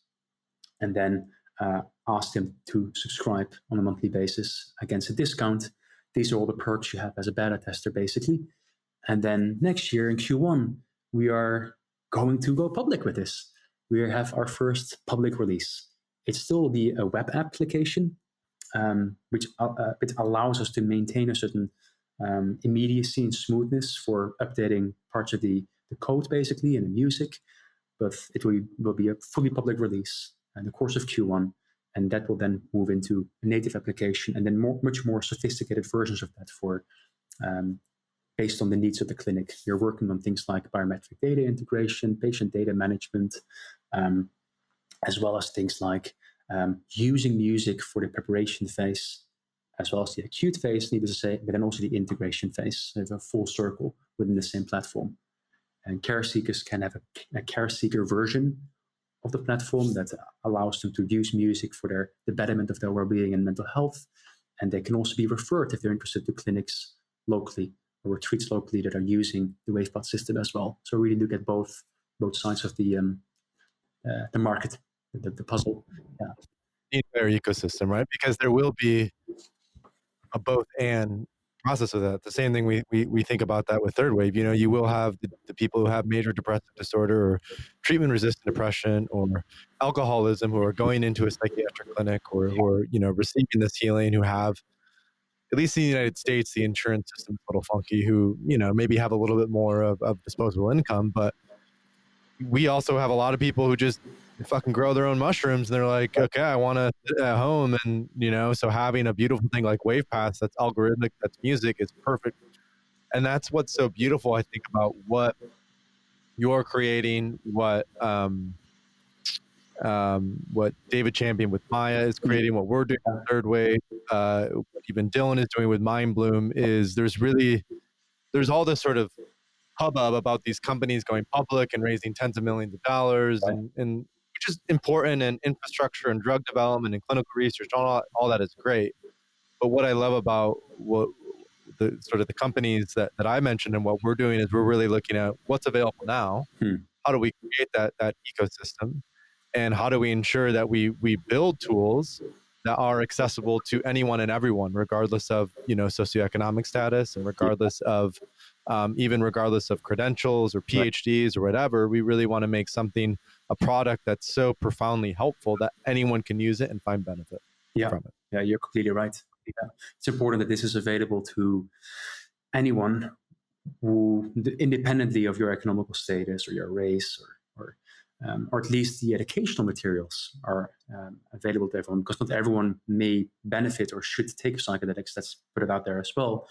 and then ask them to subscribe on a monthly basis against a discount. These are all the perks you have as a beta tester, basically. And then next year in Q1, we are going to go public with this. We have our first public release. It still will be a web application, which allows us to maintain a certain immediacy and smoothness for updating parts of the code, basically, and the music. But it will be a fully public release in the course of Q1, and that will then move into a native application, and then much more sophisticated versions of that for based on the needs of the clinic. You're working on things like biometric data integration, patient data management, as well as things like using music for the preparation phase, as well as the acute phase, needless to say, but then also the integration phase, so a full circle within the same platform. And care seekers can have a care seeker version of the platform that allows them to use music for the betterment of their well-being and mental health. And they can also be referred, if they're interested, to clinics locally or retreats locally that are using the WavePath system as well. So really look at both sides of the market, the puzzle. Yeah. The entire ecosystem, right? Because there will be a both and process of that. The same thing we think about that with third wave. You will have the people who have major depressive disorder or treatment-resistant depression or alcoholism who are going into a psychiatric clinic or who are receiving this healing, who have, at least in the United States, the insurance system is a little funky, who maybe have a little bit more of disposable income. But we also have a lot of people who just fucking grow their own mushrooms, and they're like, okay, I want to sit at home, and so having a beautiful thing like WavePaths that's algorithmic, that's music, is perfect. And that's what's so beautiful, I think, about what you're creating, what David Champion with Maya is creating, what we're doing with Third Wave, what even Dylan is doing with Mind Bloom, is there's all this sort of hubbub about these companies going public and raising tens of millions of dollars, and which is important, and infrastructure and drug development and clinical research, all that is great. But what I love about what the sort of the companies that I mentioned and what we're doing is we're really looking at what's available now. How do we create that ecosystem, and how do we ensure that we build tools that are accessible to anyone and everyone, regardless of socioeconomic status, and regardless of regardless of credentials or PhDs or whatever. We really want to make something, a product that's so profoundly helpful that anyone can use it and find benefit from it. Yeah, you're completely right. Yeah. It's important that this is available to anyone who, independently of your economical status or your race, or at least the educational materials are available to everyone, because not everyone may benefit or should take psychedelics. Let's put it out there as well.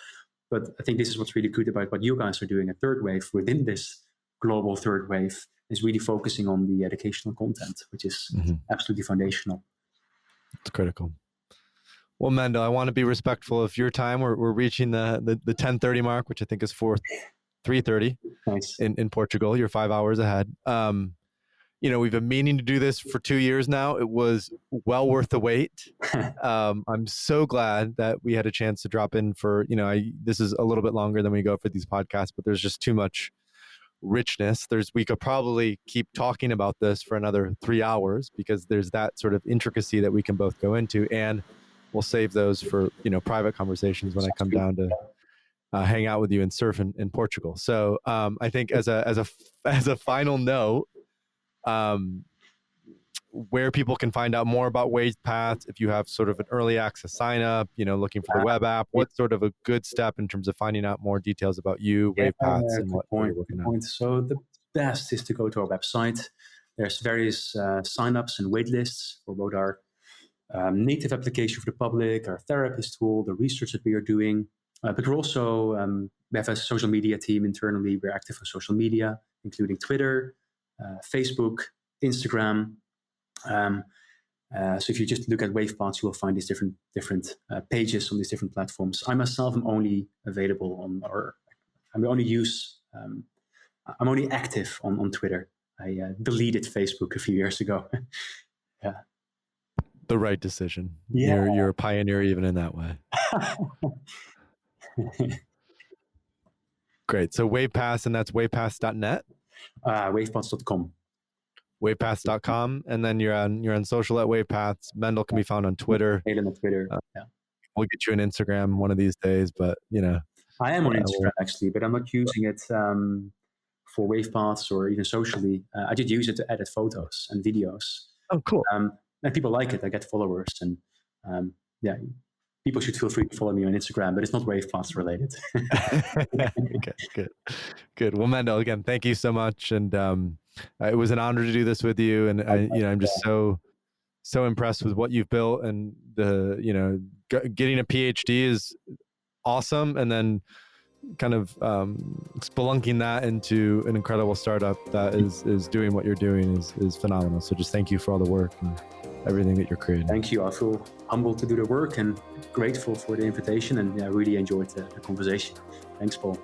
But I think this is what's really good about what you guys are doing at Third Wave within this global Third Wave, is really focusing on the educational content, which is absolutely foundational. It's critical. Well, Mendel, I want to be respectful of your time. We're reaching the 10:30 mark, which I think is 3:30 in Portugal. You're 5 hours ahead. We've been meaning to do this for 2 years now. It was well worth the wait. I'm so glad that we had a chance to drop in for, this is a little bit longer than we go for these podcasts, but there's just too much richness. We could probably keep talking about this for another 3 hours, because there's that sort of intricacy that we can both go into, and we'll save those for, private conversations when I come down to hang out with you and surf in Portugal. So I think as a final note, where people can find out more about WavePaths, if you have sort of an early access sign up, looking for the web app, what's sort of a good step in terms of finding out more details about you, WavePaths, and what you're working on? So the best is to go to our website. There's various signups and wait lists for both our native application for the public, our therapist tool, the research that we are doing. But we're also, we have a social media team internally. We're active on social media, including Twitter, Facebook, Instagram. So if you just look at WavePaths, you will find these different pages on these different platforms. I myself am only available on, I'm only active on Twitter. I deleted Facebook a few years ago. Yeah. The right decision. Yeah. You're a pioneer even in that way. Great. So WavePaths, and that's wavepaths.net? Wavepaths.com. Wavepaths.com, and then you're on social at WavePaths. Mendel can be found on Twitter. Kaelen on Twitter. Yeah. We'll get you an Instagram one of these days, but I am on Instagram actually, but I'm not using it for WavePaths or even socially. I just use it to edit photos and videos. Oh, cool. And people like it. I get followers, and people should feel free to follow me on Instagram, but it's not WavePaths related. Okay, good. Well, Mendel, again, thank you so much, and it was an honor to do this with you, and I'm just so impressed with what you've built, and getting a PhD is awesome, and then kind of spelunking that into an incredible startup that is doing what you're doing is phenomenal. So just thank you for all the work and everything that you're creating. Thank you. I feel humbled to do the work and grateful for the invitation, and I really enjoyed the conversation. Thanks, Paul.